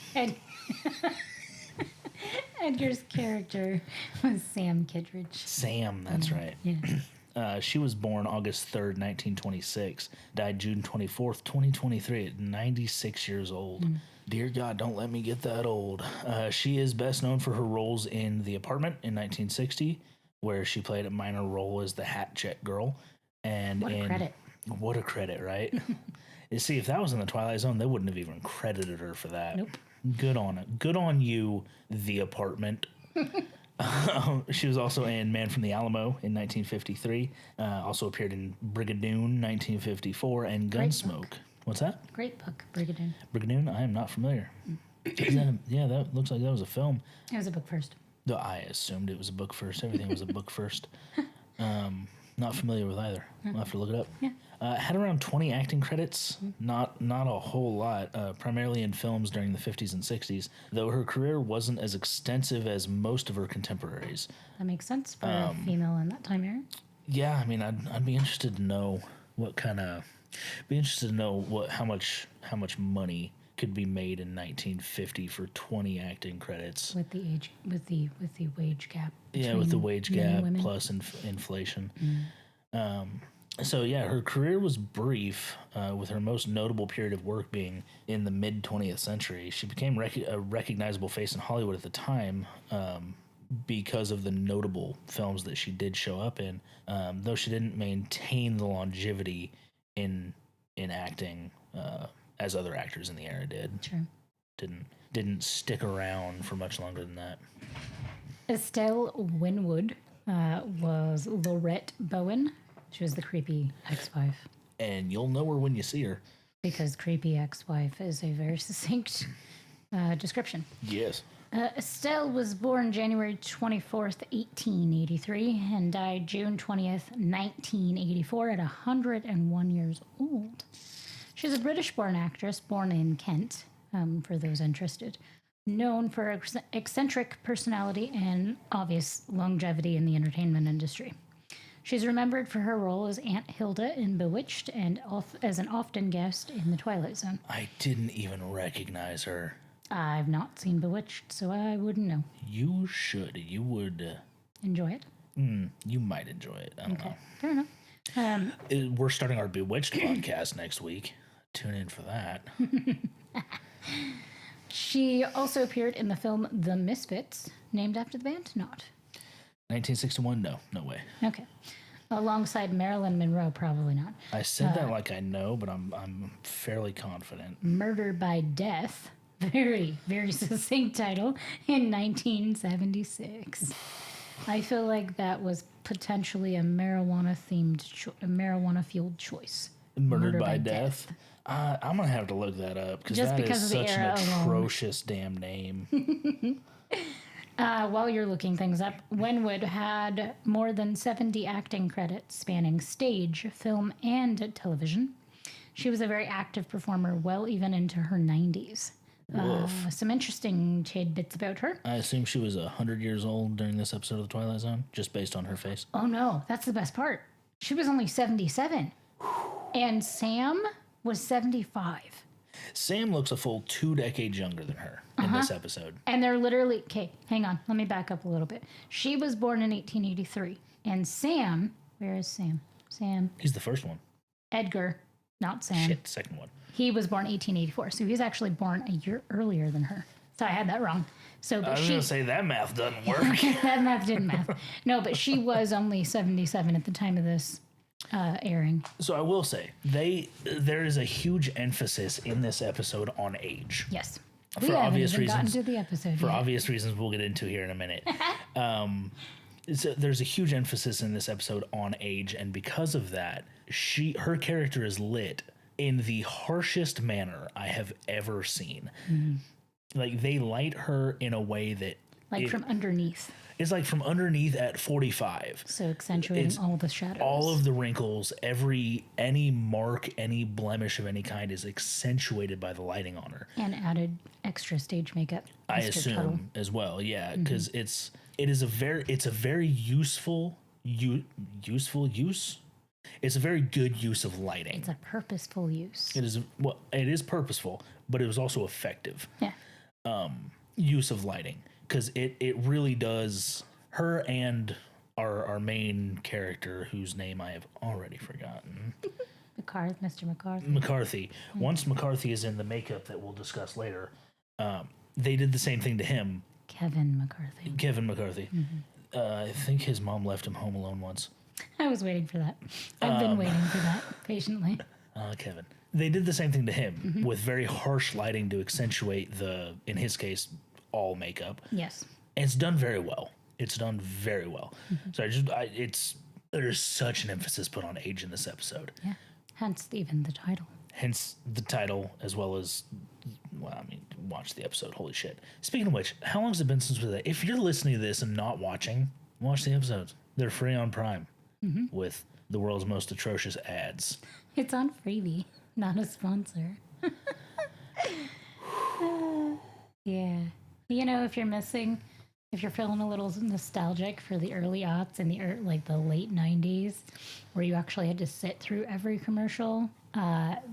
Edgar's character was Sam Kittredge. Sam, that's right. Yeah. She was born August 3rd, 1926. Died June 24th, 2023 at 96 years old. Dear God, don't let me get that old. She is best known for her roles in The Apartment in 1960, where she played a minor role as the hat check girl. And What a credit. What a credit, right? You see, if that was in the Twilight Zone, they wouldn't have even credited her for that. Nope. Good on it. Good on you, The Apartment. She was also in Man from the Alamo in 1953. Also appeared in Brigadoon 1954 and Gunsmoke. What's that? Great book, Brigadoon. Brigadoon? I am not familiar. Yeah, that looks like that was a film. It was a book first. No, I assumed it was a book first. Everything was a book first. Not familiar with either. I'll have to look it up. Yeah. Had around 20 acting credits. Not a whole lot. Primarily in films during the 50s and 60s, though her career wasn't as extensive as most of her contemporaries. That makes sense for a female in that time era. Yeah, I mean, I'd be interested to know how much money could be made in 1950 for 20 acting credits. With the wage gap. Yeah, with the wage men and gap women. plus inflation. So yeah, her career was brief, with her most notable period of work being in the mid 20th century. She became a recognizable face in Hollywood at the time, because of the notable films that she did show up in, though she didn't maintain the longevity in acting as other actors in the era did. Sure. Didn't stick around for much longer than that. Estelle Winwood was Lorette Bowen. She was the creepy ex-wife. And you'll know her when you see her. Because creepy ex-wife is a very succinct description. Yes. Estelle was born January 24th, 1883, and died June 20th, 1984, at 101 years old. She's a British-born actress, born in Kent, for those interested, known for eccentric personality and obvious longevity in the entertainment industry. She's remembered for her role as Aunt Hilda in Bewitched and as an often guest in The Twilight Zone. I didn't even recognize her. I've not seen Bewitched, so I wouldn't know. You should. You would. Enjoy it? You might enjoy it. I don't know. Fair enough. We're starting our Bewitched podcast next week. Tune in for that. She also appeared in the film The Misfits, named after the band? Not. 1961? No way. Okay. Alongside Marilyn Monroe, probably not. I said that like I know, but I'm fairly confident. Murder by Death, very, very succinct title, in 1976. I feel like that was potentially a marijuana-fueled choice. Murdered by Death? I'm going to have to look that up, because that is such an atrocious damn name. While you're looking things up, Winwood had more than 70 acting credits spanning stage, film, and television. She was a very active performer well even into her 90s. Some interesting tidbits about her. I assume she was 100 years old during this episode of The Twilight Zone, just based on her face. Oh no, that's the best part. She was only 77. And Sam was 75. Sam looks a full 2 decades younger than her in this episode. And they're literally... Okay, hang on. Let me back up a little bit. She was born in 1883. And Sam... Where is Sam? Sam. He's the first one. Edgar, not Sam. Shit, second one. He was born 1884. So he was actually born a year earlier than her. So I had that wrong. So, but I was going to say that math doesn't work. that math didn't math. No, but she was only 77 at the time of this airing. So I will say, there is a huge emphasis in this episode on age. Yes. For obvious reasons. Gotten to the episode For yet. obvious reasons we'll get into here in a minute. There's a huge emphasis in this episode on age, and because of that, her character is lit in the harshest manner I have ever seen. Like, they light her in a way that... from underneath. It's like from underneath at 45. So accentuating all the shadows. All of the wrinkles, any mark, any blemish of any kind is accentuated by the lighting on her. And added extra stage makeup. I assume as well, yeah, because it's a very useful use. It's a very good use of lighting. It's a purposeful use. It is purposeful, but it was also effective. Yeah. Use of lighting, because it really does. Her and our main character, whose name I have already forgotten. Mr. McCarthy. McCarthy. Once McCarthy is in the makeup that we'll discuss later, they did the same thing to him. Kevin McCarthy. I think his mom left him home alone once. I was waiting for that. I've been waiting for that patiently. Kevin. They did the same thing to him with very harsh lighting to accentuate in his case, all makeup. Yes. And it's done very well. It's done very well. So there's such an emphasis put on age in this episode. Yeah. Hence even the title. Hence the title, as well as, watch the episode. Holy shit. Speaking of which, how long has it been since we did that? If you're listening to this and not watching, watch the episodes. They're free on Prime with the world's most atrocious ads. It's on Freebie, not a sponsor. Yeah. If you're feeling a little nostalgic for the early aughts and the late 90s, where you actually had to sit through every commercial,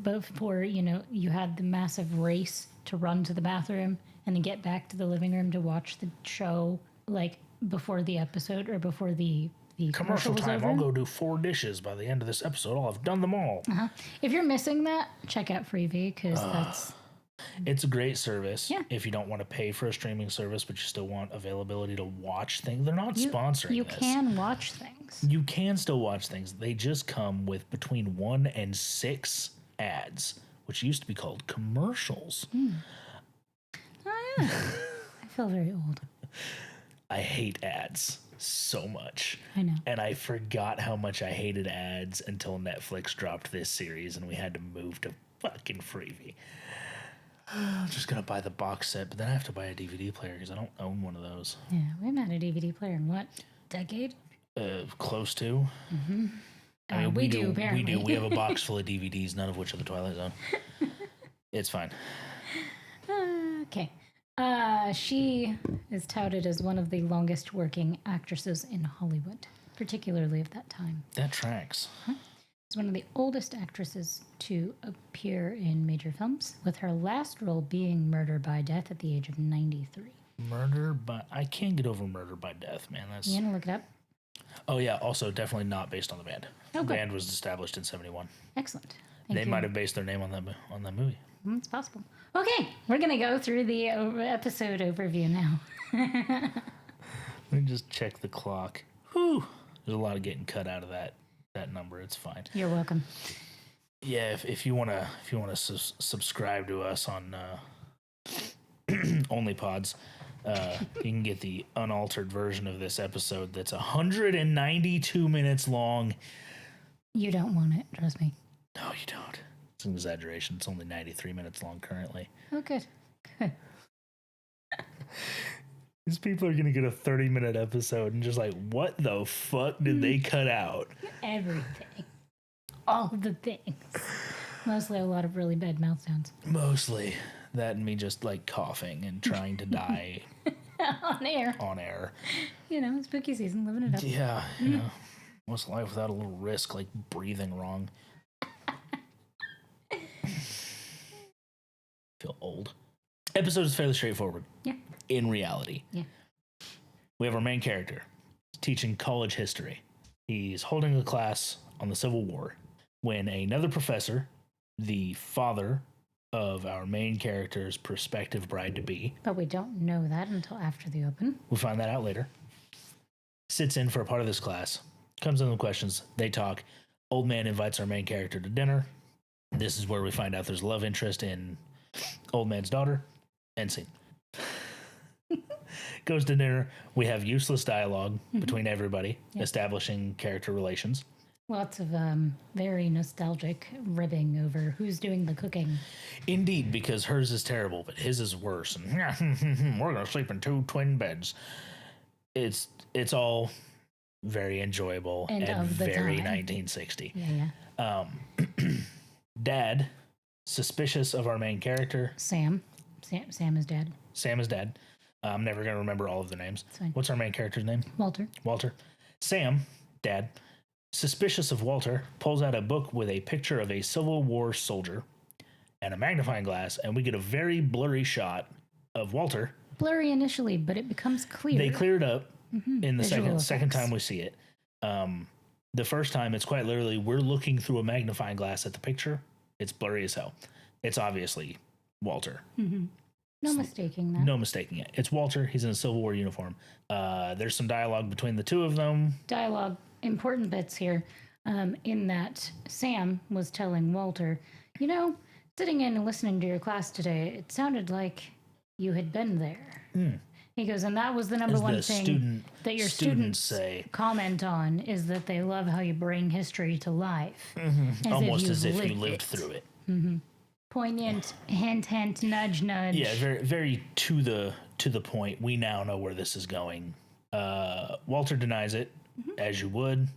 before, you had the massive race to run to the bathroom and then get back to the living room to watch the show, before the episode or before the commercial was time. over. I'll go do 4 dishes by the end of this episode. I'll have done them all. If you're missing that, check out Freebie, because it's a great service. Yeah. If you don't want to pay for a streaming service, but you still want availability to watch things. They're not sponsoring You this. can watch things. You can still watch things. They just come with between 1 and 6 ads, which used to be called commercials. Oh, yeah. I feel very old. I hate ads so much. I know. And I forgot how much I hated ads until Netflix dropped this series and we had to move to fucking Freebie. I'm just going to buy the box set, but then I have to buy a DVD player because I don't own one of those. Yeah, we haven't had a DVD player in what, decade? Close to. I mean, we do, apparently. We do. We have a box full of DVDs, none of which are the Twilight Zone. It's fine. Okay. She is touted as one of the longest working actresses in Hollywood, particularly of that time. That tracks. She's one of the oldest actresses to appear in major films, with her last role being Murder by Death at the age of 93. I can't get over Murder by Death, man. You gonna look it up? Oh, yeah. Also, definitely not based on the band. Oh, The good. band was established in 71. Excellent. They might have based their name on that movie. It's possible. Okay, we're going to go through the episode overview now. Let me just check the clock. Whew. There's a lot of getting cut out of that number. It's fine. You're welcome. Yeah, if you wanna subscribe to us on OnlyPods, you can get the unaltered version of this episode that's 192 minutes long. You don't want it, trust me. No, you don't. It's an exaggeration. It's only 93 minutes long currently. Oh, good. Good. These people are going to get a 30-minute episode and just like, what the fuck did they cut out? Everything. All the things. Mostly a lot of really bad mouth sounds. Mostly that and me just like coughing and trying to die. On air. On air. Spooky season, living it up. Yeah, what's life without a little risk, like breathing wrong? Feel old. Episode is fairly straightforward. Yeah. In reality. Yeah. We have our main character teaching college history. He's holding a class on the Civil War when another professor, the father of our main character's prospective bride-to-be, But we don't know that until after the open. we'll find that out later, sits in for a part of this class, comes in with questions, they talk. Old man invites our main character to dinner. This is where we find out there's a love interest in old man's daughter. End scene. Goes to dinner. We have useless dialogue between everybody, establishing character relations. Lots of very nostalgic ribbing over who's doing the cooking. Indeed, because hers is terrible, but his is worse. And we're going to sleep in 2 twin beds. It's all very enjoyable and of the very time. 1960. Yeah. Dad, suspicious of our main character. Sam is dead. Sam is dad. I'm never going to remember all of their names. It's fine. What's our main character's name? Walter. Sam, dad, suspicious of Walter, pulls out a book with a picture of a Civil War soldier and a magnifying glass, and we get a very blurry shot of Walter. Blurry initially, but it becomes clear. They clear it up in the Visual second effects. time we see it. The first time, it's quite literally, we're looking through a magnifying glass at the picture. It's blurry as hell. It's obviously Walter. No mistaking that. No mistaking it. It's Walter. He's in a Civil War uniform. There's some dialogue between the two of them. Dialogue, important bits here, in that Sam was telling Walter, you know, sitting in and listening to your class today, it sounded like you had been there. He goes, and that was the number one thing that your students say. Comment on, is that they love how you bring history to life. Almost as if you lived through it. Poignant, hint, hint, nudge, nudge. Yeah, very, very to the point. We now know where this is going. Walter denies it, as you would.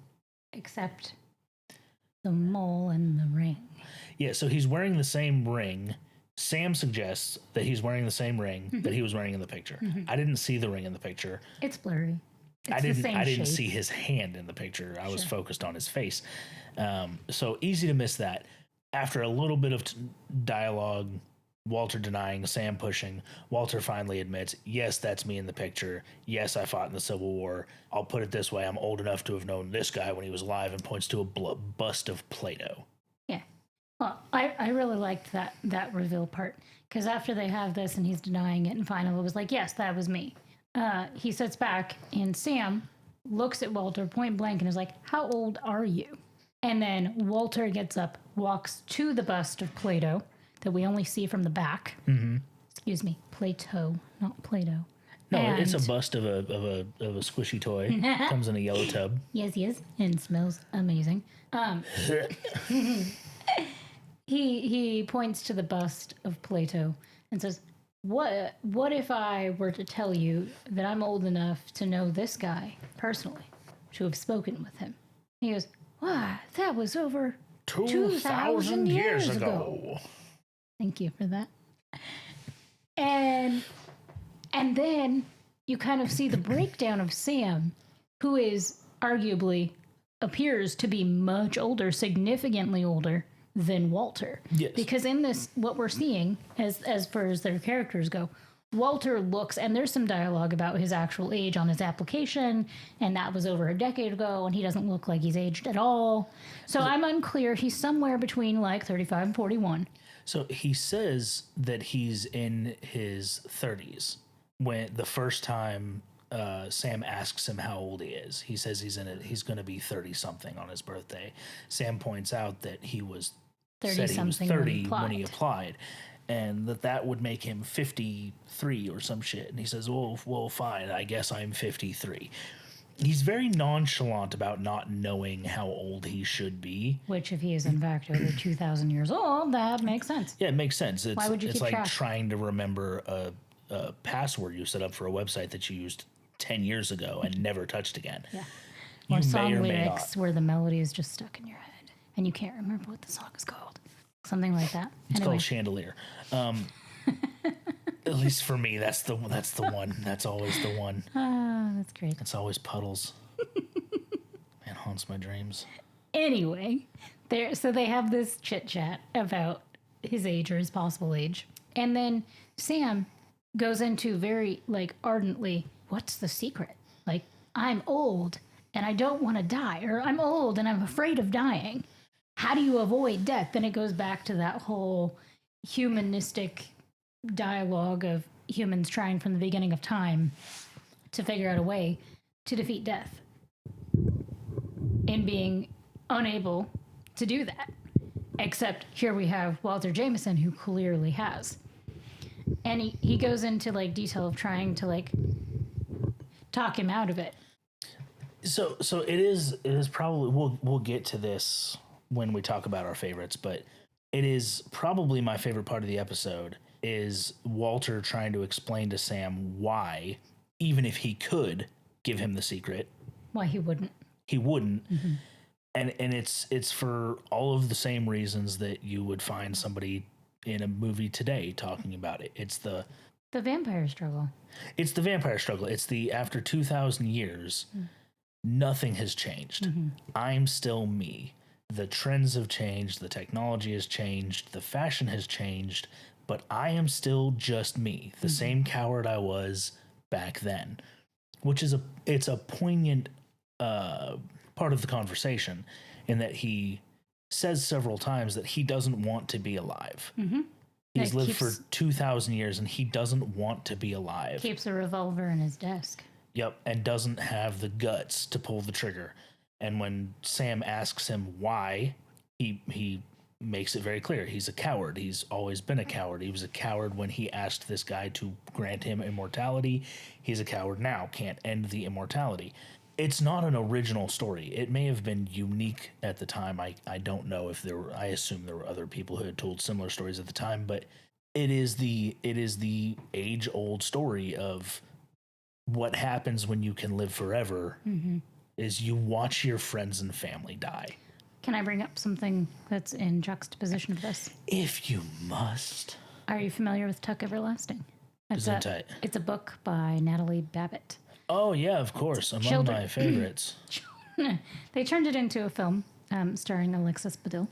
Except the mole and the ring. Yeah, so he's wearing the same ring. Sam suggests that he's wearing the same ring that he was wearing in the picture. I didn't see the ring in the picture. It's blurry. I didn't see his hand in the picture. I was focused on his face. So easy to miss that. After a little bit of dialogue, Walter denying, Sam pushing, Walter finally admits, yes, that's me in the picture. Yes, I fought in the Civil War. I'll put it this way. I'm old enough to have known this guy when he was alive, and points to a bust of Plato. Yeah. Well, I really liked that reveal part, because after they have this and he's denying it, and finally was like, yes, that was me. He sits back, and Sam looks at Walter point blank and is like, how old are you? And then Walter gets up, walks to the bust of Plato that we only see from the back. Excuse me, Plato, not Plato. No, it's a bust of a squishy toy. Comes in a yellow tub. Yes, and smells amazing. He points to the bust of Plato and says, What if I were to tell you that I'm old enough to know this guy personally, to have spoken with him? He goes, why, that was over 2,000 years ago. Thank you for that. And then you kind of see the breakdown of Sam, who is arguably appears to be much older, significantly older than Walter. Yes. Because in this, what we're seeing, as far as their characters go, Walter looks, and there's some dialogue about his actual age on his application, and that was over a decade ago, and he doesn't look like he's aged at all. So I'm unclear. He's somewhere between like 35 and 41. So he says that he's in his 30s when the first time Sam asks him how old he is. He says he's going to be 30 something on his birthday. Sam points out that he was 30 something when he applied, and that would make him 53 or some shit. And he says, well, fine, I guess I'm 53. He's very nonchalant about not knowing how old he should be. Which, if he is in fact over 2,000 years old, that makes sense. Yeah, it makes sense. Why would you keep like track? Trying to remember a password you set up for a website that you used 10 years ago and never touched again. Yeah. You Or may song or may lyrics not. where the melody is just stuck in your head and you can't remember what the song is called. Something like that. It's Anyway, called Chandelier. At least for me, that's the one. That's always the one. that's great. It's always Puddles. Man, haunts my dreams. Anyway, so they have this chit chat about his age or his possible age. And then Sam goes into very ardently, what's the secret? I'm old and I don't want to die, or I'm old and I'm afraid of dying. How do you avoid death? Then it goes back to that whole humanistic dialogue of humans trying from the beginning of time to figure out a way to defeat death and being unable to do that. Except here we have Walter Jameson, who clearly has. And he goes into detail of trying to talk him out of it. So it is probably we'll get to this when we talk about our favorites, but it is probably my favorite part of the episode is Walter trying to explain to Sam why, even if he could give him the secret, Why he wouldn't. Mm-hmm. And it's for all of the same reasons that you would find somebody in a movie today talking about it. It's the vampire struggle. It's the vampire struggle. It's the after 2,000 years, nothing has changed. I'm still me. The trends have changed. The technology has changed. The fashion has changed. But I am still just me. The same coward I was back then. Which is a poignant part of the conversation in that he says several times that he doesn't want to be alive. He's lived for 2,000 years, and he doesn't want to be alive. Keeps a revolver in his desk. Yep, and doesn't have the guts to pull the trigger. And when Sam asks him why, he makes it very clear. He's a coward. He's always been a coward. He was a coward when he asked this guy to grant him immortality. He's a coward now, can't end the immortality. It's not an original story. It may have been unique at the time. I don't know if there were, I assume there were other people who had told similar stories at the time, but it is the age-old story of what happens when you can live forever is you watch your friends and family die. Can I bring up something that's in juxtaposition of this? If you must. Are you familiar with Tuck Everlasting? It's a book by Natalie Babbitt. Oh, yeah, of course. Among my favorites. They turned it into a film starring Alexis Bledel.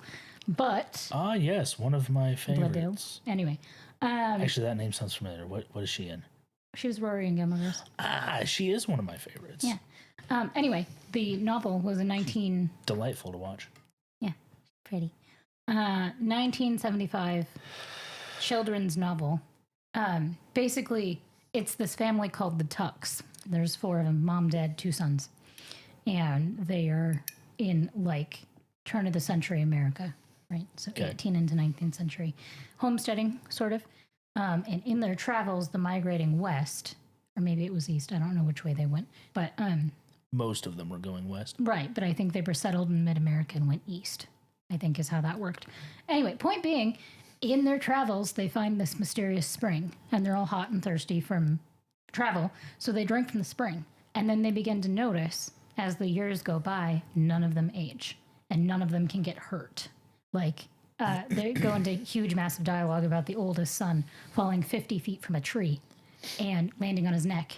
But... Ah, yes, one of my favorites. Bledel. Anyway. Actually, that name sounds familiar. What is she in? She was Rory and Gilmore Girls. Ah, she is one of my favorites. Yeah. Anyway, the novel was a delightful to watch. Yeah, pretty. 1975 children's novel. Basically, it's this family called the Tucks. There's 4 of them, mom, dad, 2 sons. And they are in, like, turn of the century America, right? So 18 into 19th century. Homesteading, sort of. And in their travels, the migrating west, or maybe it was east, I don't know which way they went, but... most of them were going west. Right, but I think they were settled in mid-America and went east, I think is how that worked. Anyway, point being, in their travels, they find this mysterious spring, and they're all hot and thirsty from travel, so they drink from the spring. And then they begin to notice, as the years go by, none of them age, and none of them can get hurt. Like, they go into huge, massive dialogue about the oldest son falling 50 feet from a tree and landing on his neck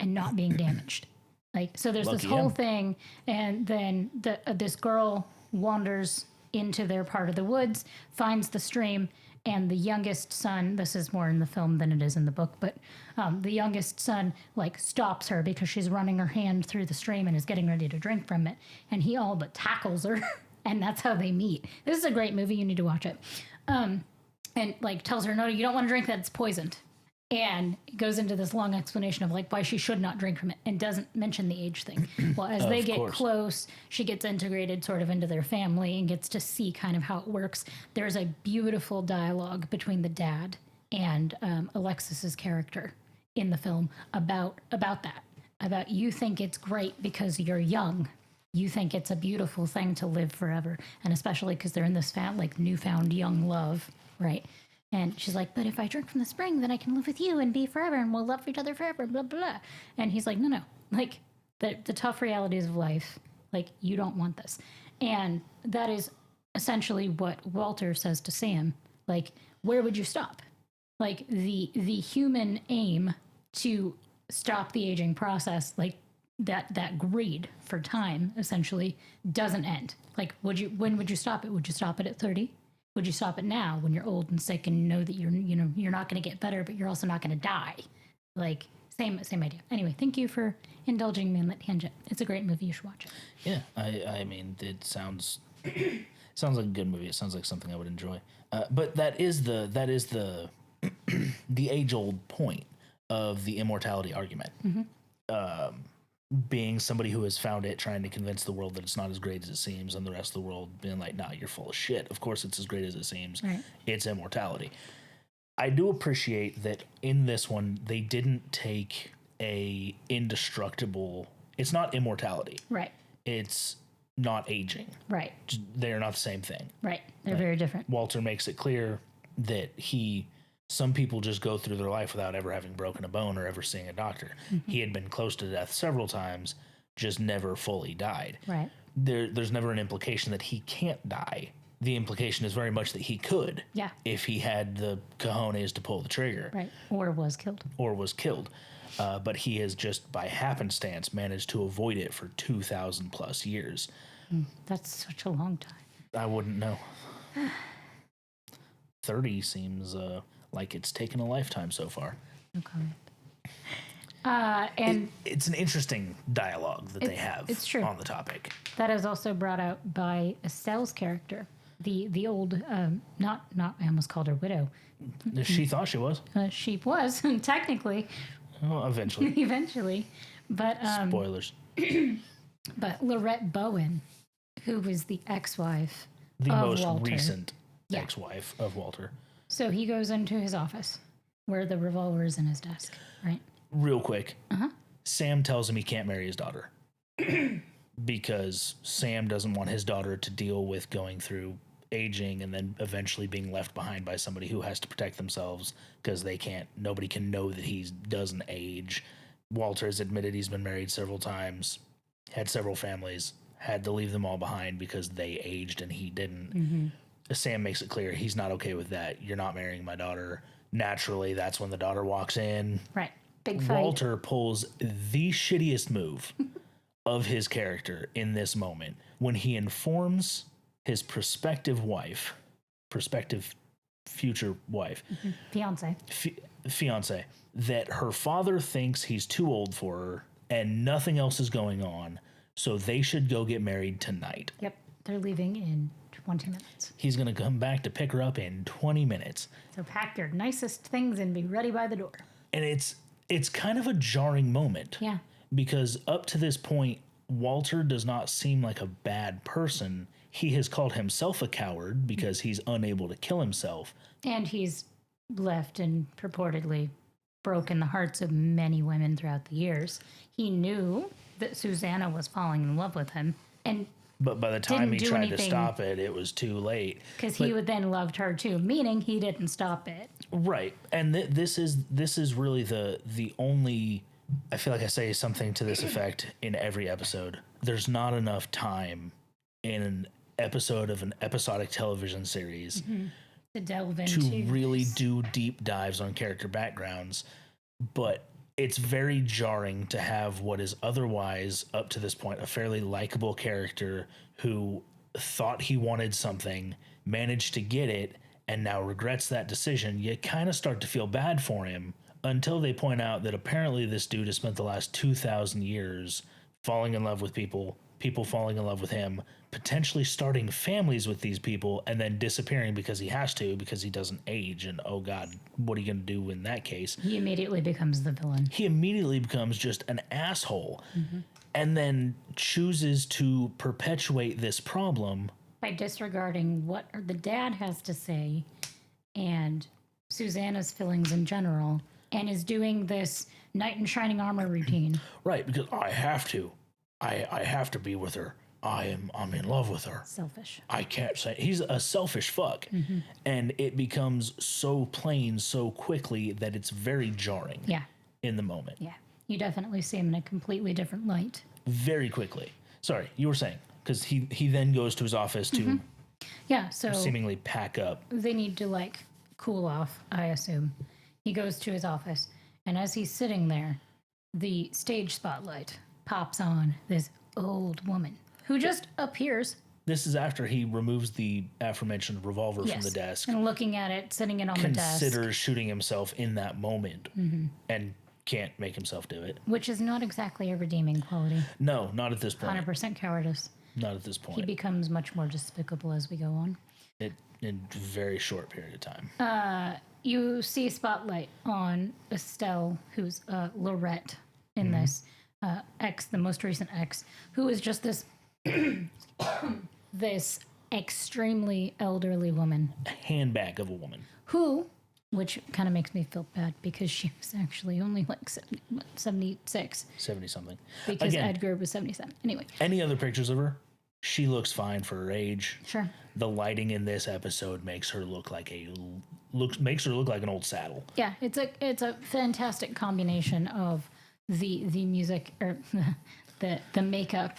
and not being damaged. Like, so there's this whole thing, and then this girl wanders into their part of the woods, finds the stream, and the youngest son, this is more in the film than it is in the book, but the youngest son, like, stops her because she's running her hand through the stream and is getting ready to drink from it, and he all but tackles her, and that's how they meet. This is a great movie. You need to watch it. And, like, tells her, no, you don't want to drink that. It's poisoned. And it goes into this long explanation of, like, why she should not drink from it and doesn't mention the age thing. Well, as they get close, she gets integrated sort of into their family and gets to see kind of how it works. There's a beautiful dialogue between the dad and Alexis's character in the film about that. About, you think it's great because you're young. You think it's a beautiful thing to live forever. And especially because they're in this newfound young love, right? And she's like, but if I drink from the spring, then I can live with you and be forever and we'll love each other forever, blah, blah. And he's like, no. Like, the tough realities of life, like, you don't want this. And that is essentially what Walter says to Sam. Like, where would you stop? Like, the human aim to stop the aging process, like, that greed for time, essentially, doesn't end. Like, when would you stop it? Would you stop it at 30? Would you stop it now when you're old and sick and know that you're not going to get better, but you're also not going to die? Like, same idea. Anyway, thank you for indulging me in that tangent. It's a great movie. You should watch it. Yeah, I mean, it sounds like a good movie. It sounds like something I would enjoy. But that is the the age-old point of the immortality argument. Mm-hmm. Being somebody who has found it, trying to convince the world that it's not as great as it seems, and the rest of the world being like, nah, you're full of shit. Of course it's as great as it seems. Right. It's immortality. I do appreciate that in this one, they didn't take a indestructible... It's not immortality. Right. It's not aging. Right. They're not the same thing. Right. They're very different. Walter makes it clear that some people just go through their life without ever having broken a bone or ever seeing a doctor. Mm-hmm. He had been close to death several times, just never fully died. Right. There's never an implication that he can't die. The implication is very much that he could. Yeah. If he had the cojones to pull the trigger. Right. Or was killed. But he has just by happenstance managed to avoid it for 2,000 plus years. That's such a long time. I wouldn't know. 30 seems... like it's taken a lifetime so far. No comment. And it's an interesting dialogue that they have it's true. On the topic. That is also brought out by Estelle's character. the old not I almost called her widow. She thought she was. She was technically Well, eventually, but spoilers. but Lorette Bowen, who was the ex-wife The of most Walter. recent ex-wife of Walter. So he goes into his office where the revolver is in his desk, right? Real quick. Sam tells him he can't marry his daughter because Sam doesn't want his daughter to deal with going through aging and then eventually being left behind by somebody who has to protect themselves because nobody can know that he doesn't age. Walter has admitted he's been married several times, had several families, had to leave them all behind because they aged and he didn't. Sam makes it clear he's not okay with that. You're not marrying my daughter. Naturally, that's when the daughter walks in. Right. Big fight. Walter pulls the shittiest move of his character in this moment when he informs his prospective future wife, fiance, that her father thinks he's too old for her and nothing else is going on, so they should go get married tonight. Yep. They're leaving in 20 minutes. He's going to come back to pick her up in 20 minutes. So pack your nicest things and be ready by the door. And it's kind of a jarring moment. Yeah. Because up to this point, Walter does not seem like a bad person. He has called himself a coward because he's unable to kill himself. And he's left and purportedly broken the hearts of many women throughout the years. He knew that Susanna was falling in love with him. But by the time he tried to stop it, it was too late. Because he would then loved her too, meaning he didn't stop it. Right. And this is really the only... I feel like I say something to this effect in every episode. There's not enough time in an episode of an episodic television series to delve into to really do deep dives on character backgrounds. But it's very jarring to have what is otherwise, up to this point, a fairly likable character who thought he wanted something, managed to get it, and now regrets that decision. You kind of start to feel bad for him until they point out that apparently this dude has spent the last 2,000 years falling in love with people falling in love with him, potentially starting families with these people, and then disappearing because he has to, because he doesn't age. And oh God, what are you going to do in that case? He immediately becomes the villain. He immediately becomes just an asshole, and then chooses to perpetuate this problem by disregarding what the dad has to say and Susanna's feelings in general, and is doing this knight in shining armor routine. Right, because I have to. I have to be with her. I'm in love with her. Selfish. I can't say he's a selfish fuck. And it becomes so plain so quickly that it's very jarring. Yeah. In the moment. Yeah. You definitely see him in a completely different light. Very quickly. Sorry, you were saying, because he then goes to his office to so seemingly pack up. They need to cool off, I assume. He goes to his office, and as he's sitting there, the stage spotlight pops on this old woman who just appears. This is after he removes the aforementioned revolver from the desk. And looking at it, sitting it on the desk. Considers shooting himself in that moment and can't make himself do it. Which is not exactly a redeeming quality. No, not at this point. 100% cowardice. Not at this point. He becomes much more despicable as we go on. In a very short period of time. You see spotlight on Estelle, who's Lorette in this the most recent ex, who is just this this extremely elderly woman. A handbag of a woman. Which kind of makes me feel bad because she was actually only 76. 70-something. Because Edgar was 77. Anyway. Any other pictures of her? She looks fine for her age. Sure. The lighting in this episode makes her look like an old saddle. Yeah, it's a fantastic combination of the music or the makeup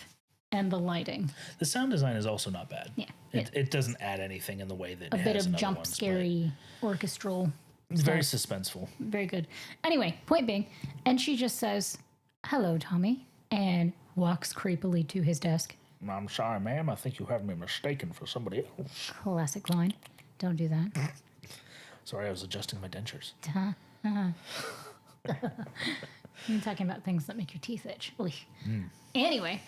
and the lighting. The sound design is also not bad. Yeah. It doesn't add anything in the way that a bit of jump scary orchestral stuff. Very suspenseful. Very good. Anyway, point being, and she just says, "Hello, Tommy," and walks creepily to his desk. I'm sorry, ma'am. I think you have me mistaken for somebody else. Classic line. Don't do that. Sorry, I was adjusting my dentures. You're talking about things that make your teeth itch. Anyway,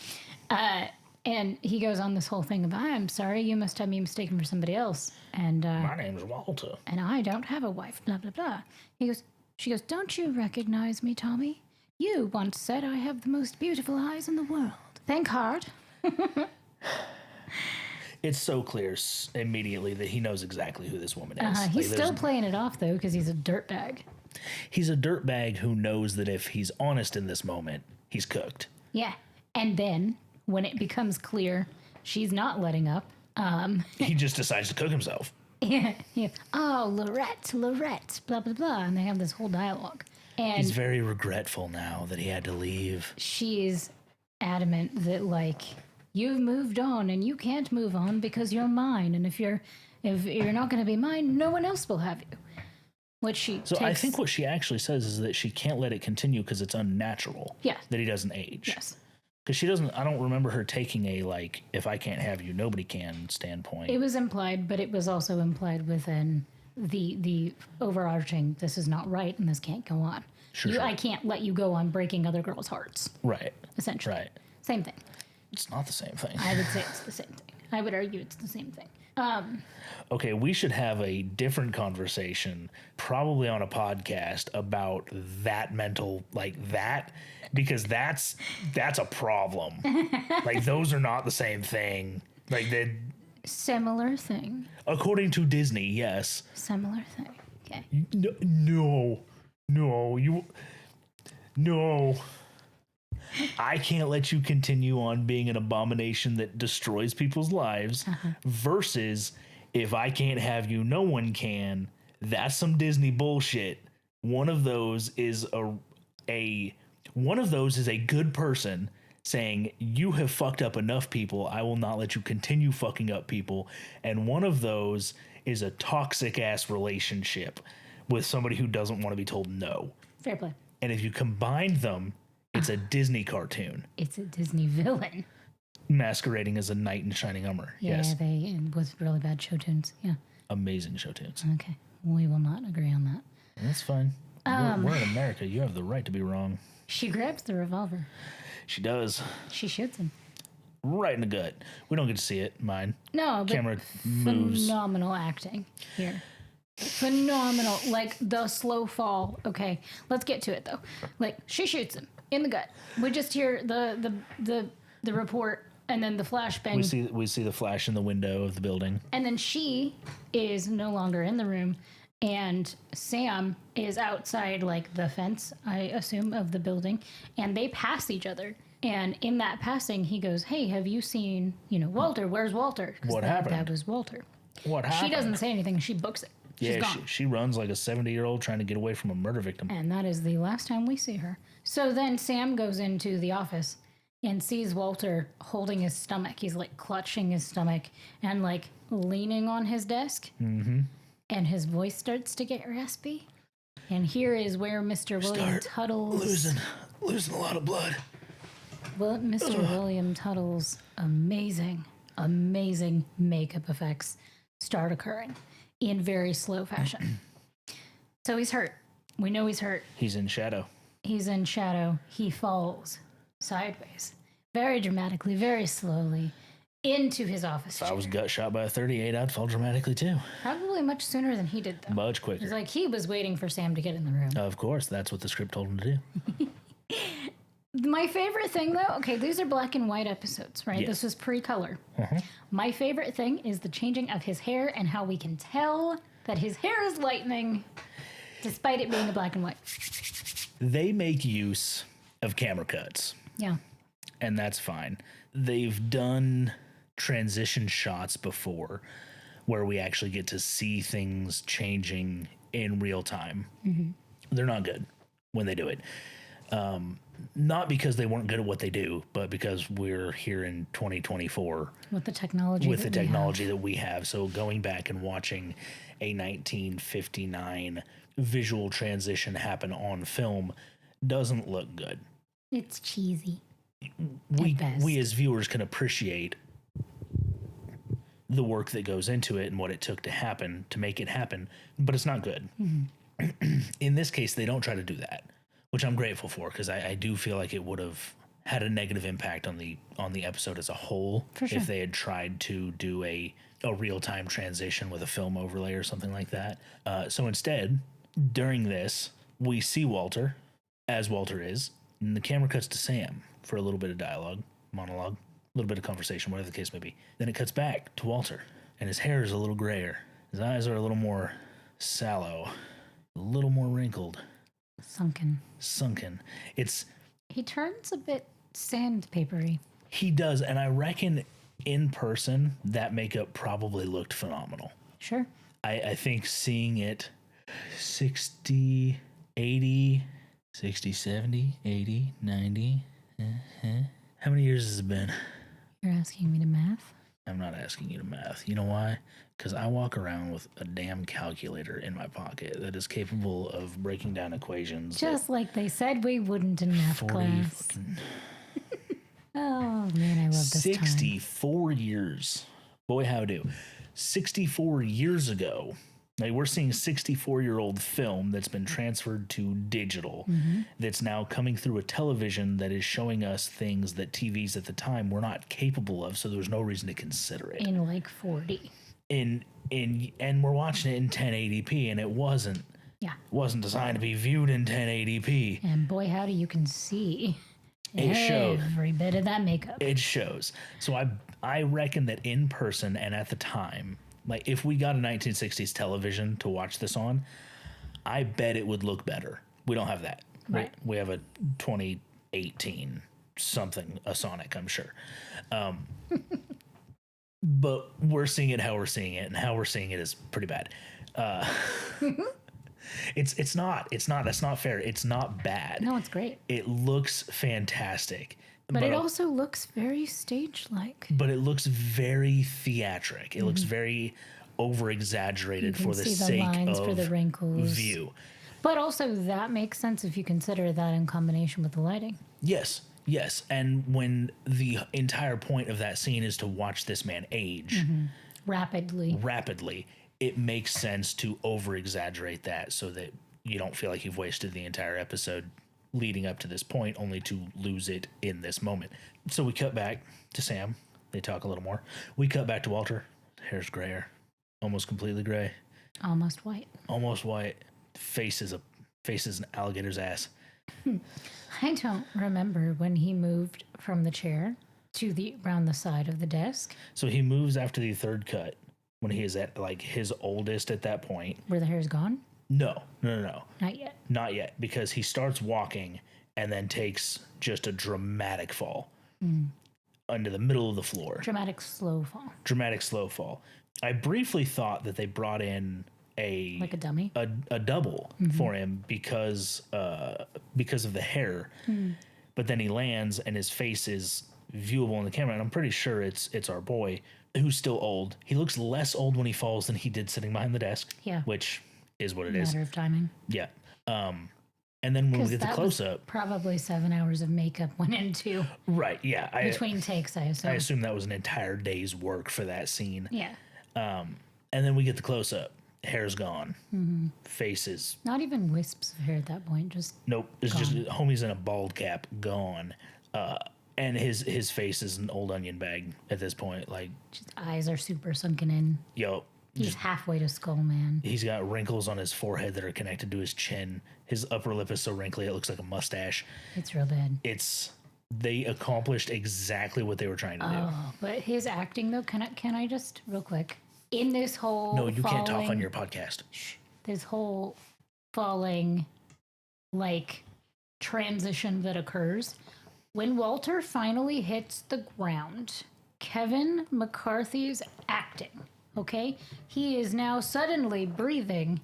And he goes on this whole thing of, I'm sorry, you must have me mistaken for somebody else. And My name's Walter. and I don't have a wife, blah, blah, blah. She goes, don't you recognize me, Tommy? You once said I have the most beautiful eyes in the world. Think hard. It's so clear immediately that he knows exactly who this woman is. He's still playing it off, though, because he's a dirtbag. He's a dirtbag who knows that if he's honest in this moment, he's cooked. Yeah. And then, when it becomes clear she's not letting up, He just decides to cook himself. yeah. Oh, Lorette, blah, blah, blah. And they have this whole dialogue. And He's very regretful now that he had to leave. she's adamant that, like, you've moved on and you can't move on because you're mine. And if you're not going to be mine, no one else will have you. Which she So I think what she actually says is that she can't let it continue because it's unnatural. Yeah. That he doesn't age. Yes. Because she doesn't, I don't remember her taking a, like, if I can't have you, nobody can standpoint. It was implied, but it was also implied within the overarching, this is not right and this can't go on. Sure. I can't let you go on breaking other girls' hearts, Right. essentially. Right. Same thing. It's not the same thing. I would say it's the same thing. I would argue it's the same thing. Okay, we should have a different conversation, probably on a podcast, about that mental, like that, because that's a problem. Like, those are not the same thing. Like, that, Similar thing. according to Disney, yes. Similar thing. Okay. No. I can't let you continue on being an abomination that destroys people's lives versus if I can't have you, no one can. That's some Disney bullshit. One of those is a good person saying, you have fucked up enough people. I will not let you continue fucking up people. And one of those is a toxic ass relationship with somebody who doesn't want to be told no. Fair play. And if you combine them, it's a Disney cartoon It's a Disney villain. masquerading as a knight in shining armor. Yeah, Yes. and with really bad show tunes. Yeah. Amazing show tunes. Okay. We will not agree on that. That's fine. We're in America. You have the right to be wrong. She grabs the revolver. She does. She shoots him. Right in the gut. We don't get to see it. Mine. No, but Camera moves. phenomenal acting here. Phenomenal. Like the slow fall. Okay, let's get to it though. Like she shoots him in the gut. We just hear the report and then the flashbang. We see the flash in the window of the building. And then she is no longer in the room, and Sam is outside, like the fence, I assume, of the building, and they pass each other. And in that passing, he goes, "Hey, have you seen, Walter? Where's Walter?" 'Cause What happened? That was Walter. What happened? She doesn't say anything. She books it. She's gone. She runs like a 70-year-old trying to get away from a murder victim. And that is the last time we see her. So then Sam goes into the office and sees Walter holding his stomach. He's like clutching his stomach and like leaning on his desk. Mm-hmm. And his voice starts to get raspy. And here is where Mr. William Tuttle's... Losing a lot of blood. Well, Mr. William Tuttle's amazing makeup effects start occurring in very slow fashion. So he's hurt. We know he's hurt. He's in shadow. He's in shadow. He falls sideways, very dramatically, very slowly, into his office If I chair. was gut shot by a 38, I'd fall dramatically too. Probably much sooner than he did, though. Much quicker. It's like he was waiting for Sam to get in the room. Of course, that's what the script told him to do. My favorite thing, though, okay, these are black and white episodes, right? Yeah. This was pre-color. My favorite thing is the changing of his hair and how we can tell that his hair is lightening despite it being a black and white. They make use of camera cuts, Yeah. and that's fine. They've done transition shots before where we actually get to see things changing in real time. Mm-hmm. They're not good when they do it. Not because they weren't good at what they do, but because we're here in 2024 With the technology. that we have. So going back and watching a 1959 visual transition happen on film doesn't look good. It's cheesy. We as viewers can appreciate the work that goes into it and what it took to make it happen, but it's not good. Mm-hmm. In this case, they don't try to do that, which I'm grateful for, because I do feel like it would have had a negative impact on the episode as a whole. For sure. If they had tried to do a real-time transition with a film overlay or something like that. So instead, during this, we see Walter as Walter is, and the camera cuts to Sam for a little bit of monologue, a little bit of conversation, whatever the case may be. Then it cuts back to Walter, and his hair is a little grayer. His eyes are a little more sallow, a little more wrinkled. Sunken. He turns a bit sandpapery. He does, and I reckon in person, that makeup probably looked phenomenal. Sure. I think seeing it 60, 80, 60, 70, 80, 90. How many years has it been? You're asking me to math? I'm not asking you to math. You know why? Because I walk around with a damn calculator in my pocket that is capable of breaking down equations. Just like they said we wouldn't in math class. Oh, man, I love this 64 years. Boy, how do. 64 years ago. Like, we're seeing a 64-year-old film that's been transferred to digital, that's now coming through a television that is showing us things that TVs at the time were not capable of, so there's no reason to consider it. In like 40. And we're watching it in 1080p, and it wasn't designed to be viewed in 1080p. And boy, howdy, you can see every bit of that makeup. It shows. So I reckon that in person and at the time, like if we got a 1960s television to watch this on, I bet it would look better. We don't have that. Right. We have a 2018 something, a Sonic, I'm sure. But we're seeing it how we're seeing it, and how we're seeing it is pretty bad. That's not fair. It's not bad. No, it's great. It looks fantastic. But it also looks very stage-like. But it looks very theatric. It looks very over-exaggerated for the sake lines of for the wrinkles. View. But also that makes sense if you consider that in combination with the lighting. Yes. And when the entire point of that scene is to watch this man age rapidly, it makes sense to over-exaggerate that so that you don't feel like you've wasted the entire episode leading up to this point, only to lose it in this moment. So we cut back to Sam. They talk a little more. We cut back to Walter. Hair's grayer. Almost completely gray. Almost white. Face is an alligator's ass. I don't remember when he moved from the chair to around the side of the desk. So he moves after the third cut when he is at like his oldest at that point. Where the hair's gone? No. Not yet, because he starts walking and then takes just a dramatic fall under the middle of the floor. Dramatic slow fall. I briefly thought that they brought in a dummy, a double for him because of the hair, but then he lands and his face is viewable in the camera, and I'm pretty sure it's our boy who's still old. He looks less old when he falls than he did sitting behind the desk. Yeah, which is what it is. Matter of timing. Yeah. And then when we get the close up, probably 7 hours of makeup went into. Right. Yeah. Between takes, I assume. I assume that was an entire day's work for that scene. Yeah. And then we get the close up. Hair's gone. Face is not even wisps of hair at that point. Just nope. It's just homie's in a bald cap, gone. And his face is an old onion bag at this point. Like, just eyes are super sunken in. Yo. He's halfway to skull, man. He's got wrinkles on his forehead that are connected to his chin. His upper lip is so wrinkly it looks like a mustache. It's real bad. They accomplished exactly what they were trying to do. Oh, but his acting though, can I just real quick in this whole no, you can't talk on your podcast. This whole falling like transition that occurs when Walter finally hits the ground. Kevin McCarthy's acting. Okay, he is now suddenly breathing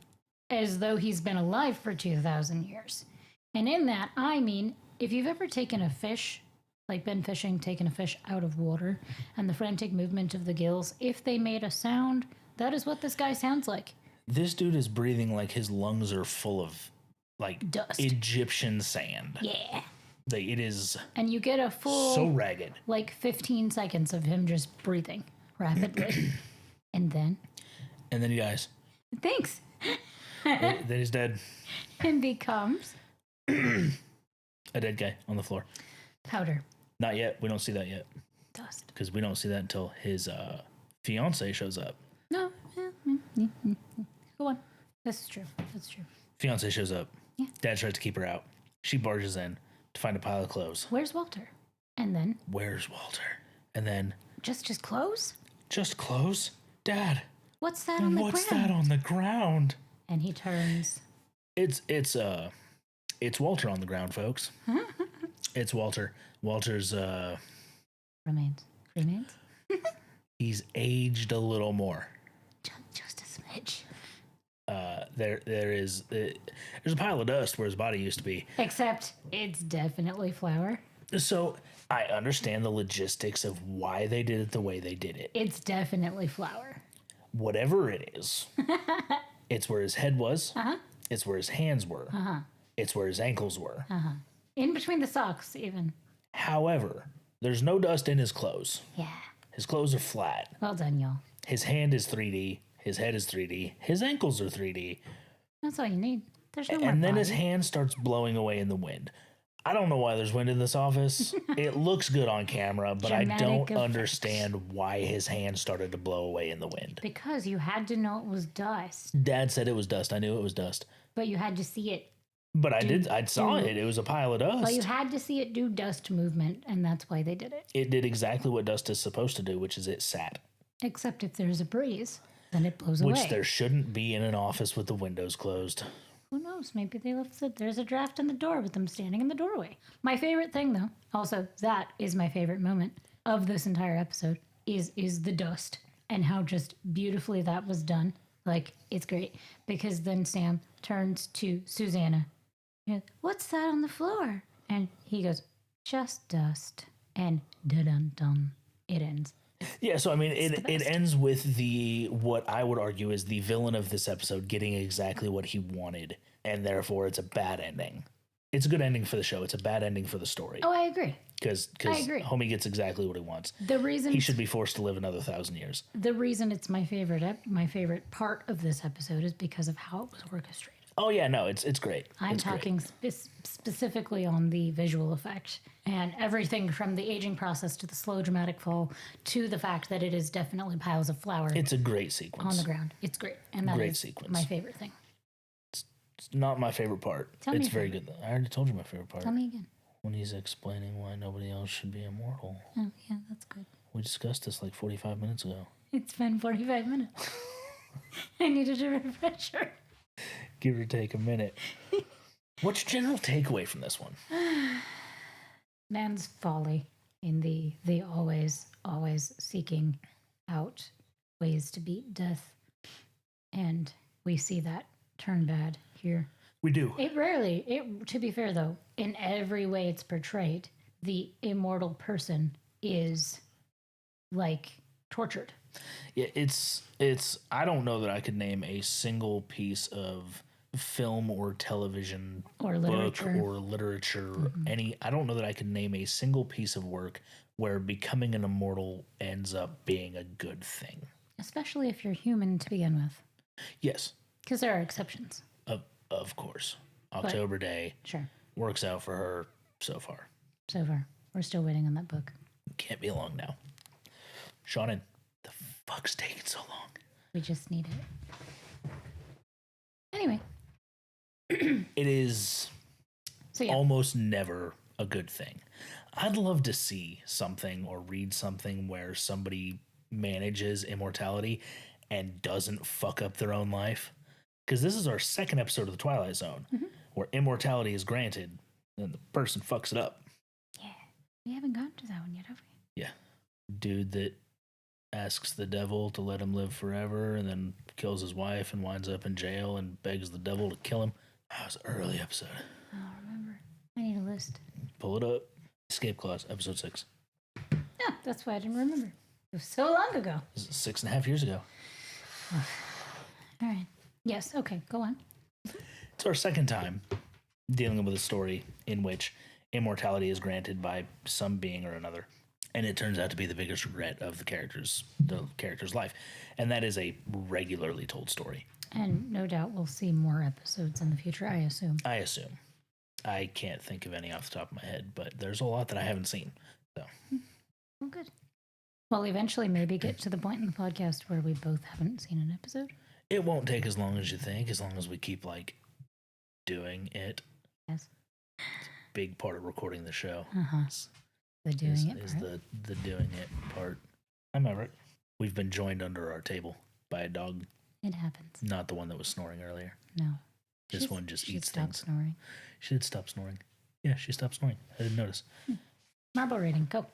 as though he's been alive for 2,000 years. And in that, I mean, if you've ever taken a fish, like been fishing, taken a fish out of water, and the frantic movement of the gills, if they made a sound, that is what this guy sounds like. This dude is breathing like his lungs are full of, like, dust. Egyptian sand. Yeah. Like, it is... And you get a full... so ragged. Like, 15 seconds of him just breathing rapidly. And then he dies. Thanks. Then he's dead. And becomes a dead guy on the floor. Powder. Not yet. We don't see that yet. Dust. Because we don't see that until his fiance shows up. No. Go on. This is true. That's true. Fiance shows up. Yeah. Dad tries to keep her out. She barges in to find a pile of clothes. Where's Walter? And then? Where's Walter? And then? Just clothes? Just clothes? Dad. What's that on the ground? What's that on the ground? And he turns. It's Walter on the ground, folks. It's Walter. Walter's Remains. He's aged a little more. Just a smidge. There's a pile of dust where his body used to be. Except it's definitely flour. So I understand the logistics of why they did it the way they did it. It's definitely flour. Whatever it is, it's where his head was. Uh-huh. It's where his hands were. Uh-huh. It's where his ankles were. Uh-huh. In between the socks, even. However, there's no dust in his clothes. Yeah. His clothes are flat. Well done, y'all. His hand is 3D. His head is 3D. His ankles are 3D. That's all you need. There's no more And then body. his hand starts blowing away in the wind. I don't know why there's wind in this office. It looks good on camera, but I don't Dramatic understand why his hand started to blow away in the wind. Because you had to know it was dust. Dad said it was dust. I knew it was dust. But you had to see it. But I saw it. It was a pile of dust. Well, you had to see it do dust movement, and that's why they did it. It did exactly what dust is supposed to do, which is it sat. Except if there's a breeze, then it blows Which away. there shouldn't be in an office with the windows closed. Who knows? Maybe they left there's a draft in the door with them standing in the doorway. My favorite thing, though, also that is my favorite moment of this entire episode, is the dust and how just beautifully that was done. Like, it's great. Because then Sam turns to Susanna. What's that on the floor? And he goes, just dust. And dun-dun-dun, it ends. Yeah, so I mean, it ends with what I would argue is the villain of this episode getting exactly what he wanted, and therefore it's a bad ending. It's a good ending for the show. It's a bad ending for the story. Oh, I agree. Because homie gets exactly what he wants. The reason he should be forced to live another 1,000 years. The reason it's my favorite part of this episode is because of how it was orchestrated. Oh yeah, no, it's great. I'm talking specifically on the visual effect and everything from the aging process to the slow dramatic fall to the fact that it is definitely piles of flour. It's a great sequence on the ground. It's great, and that is my favorite thing. It's not my favorite part. It's very good. I already told you my favorite part. Tell me again. When he's explaining why nobody else should be immortal. Oh yeah, that's good. We discussed this like 45 minutes ago. It's been 45 minutes. I needed a refresher. Give or take a minute. What's your general takeaway from this one? Man's folly in the always seeking out ways to beat death. And we see that turn bad here. We do. To be fair though, in every way it's portrayed, the immortal person is like tortured. Yeah, it's I don't know that I could name a single piece of film or television or literature book or literature I don't know that I could name a single piece of work where becoming an immortal ends up being a good thing. Especially if you're human to begin with. Yes. Because there are exceptions. Of course. October Day works out for her so far. So far. We're still waiting on that book. Can't be long now. Shannon, the fuck's taking so long? We just need it. Anyway. It is almost never a good thing. I'd love to see something or read something where somebody manages immortality and doesn't fuck up their own life. Because this is our second episode of the Twilight Zone where immortality is granted and the person fucks it up. Yeah. We haven't gotten to that one yet, have we? Yeah. Dude that asks the devil to let him live forever and then kills his wife and winds up in jail and begs the devil to kill him. That was an early episode. I don't remember. I need a list. Pull it up. Escape Clause, episode 6. Yeah, that's why I didn't remember. It was so long ago. This is 6.5 years ago. All right. Yes, okay, go on. It's our second time dealing with a story in which immortality is granted by some being or another. And it turns out to be the biggest regret of the character's life. And that is a regularly told story. And no doubt we'll see more episodes in the future, I assume. I can't think of any off the top of my head, but there's a lot that I haven't seen. So, well, good. We'll eventually maybe get to the point in the podcast where we both haven't seen an episode. it won't take as long as you think, as long as we keep like doing it. Yes. It's a big part of recording the show. The doing it is part. the doing it part. I'm Everett. We've been joined under our table by a dog. It happens. Not the one that was snoring earlier. No. This one just eats things. Snoring. She did stop snoring. Yeah, she stopped snoring. I didn't notice. Marble rating, go.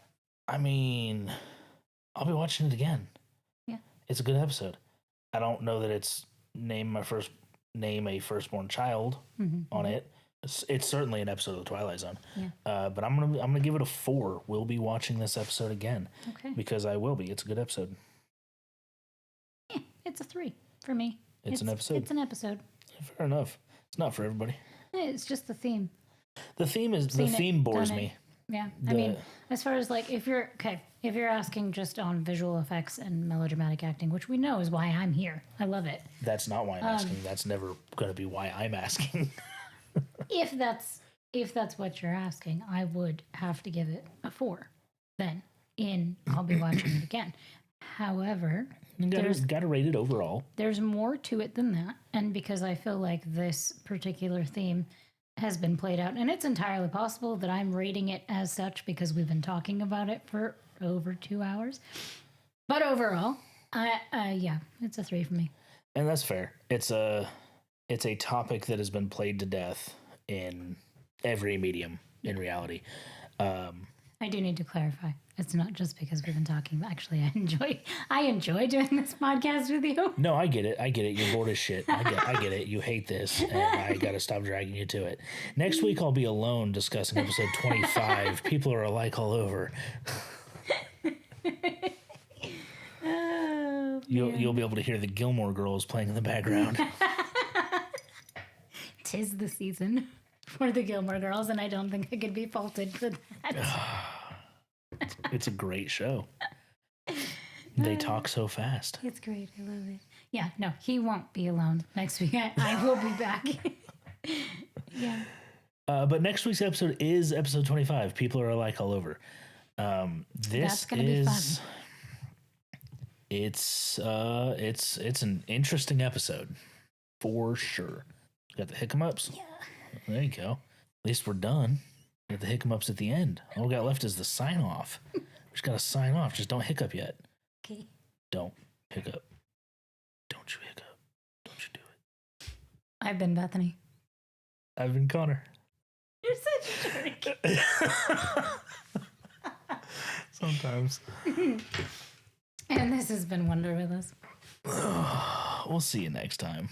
I mean, I'll be watching it again. Yeah. It's a good episode. I don't know that it's name a firstborn child on it. It's certainly an episode of the Twilight Zone. Yeah. But I'm gonna give it a 4. We'll be watching this episode again. Okay. Because I will be. It's a good episode. Yeah, it's a 3 for me. It's an episode. It's an episode. Fair enough. It's not for everybody. It's just the theme. The theme bores me. Yeah. I mean, as far as like if you're asking just on visual effects and melodramatic acting, which we know is why I'm here. I love it. That's not why I'm asking. That's never going to be why I'm asking. If that's what you're asking, I would have to give it a 4. Then I'll be watching it again. However, got to rate it overall. There's more to it than that, and because I feel like this particular theme has been played out, and it's entirely possible that I'm rating it as such because we've been talking about it for over 2 hours. But overall, yeah, it's a 3 for me. And that's fair. It's a topic that has been played to death in every medium in reality. I do need to clarify. It's not just because we've been talking. Actually, I enjoy doing this podcast with you. No, I get it. You're bored as shit. I get it. You hate this, and I got to stop dragging you to it. Next week, I'll be alone discussing episode 25. People are alike all over. Oh, you'll be able to hear the Gilmore Girls playing in the background. 'Tis the season for the Gilmore Girls, and I don't think I could be faulted for that. It's a great show. They talk so fast. It's great. I love it. Yeah, no, he won't be alone next week. I will be back. Yeah. But next week's episode is episode 25. People are alike all over. That's gonna be fun. It's an interesting episode for sure. Got the hiccups. Yeah. There you go. At least we're done. Got the hiccups at the end. All we got left is the sign off. We just gotta sign off. Just don't hiccup yet. Okay. Don't hiccup. Don't you hiccup. Don't you do it. I've been Bethany. I've been Connor. You're such a jerk. Sometimes. And this has been Wonder with us. We'll see you next time.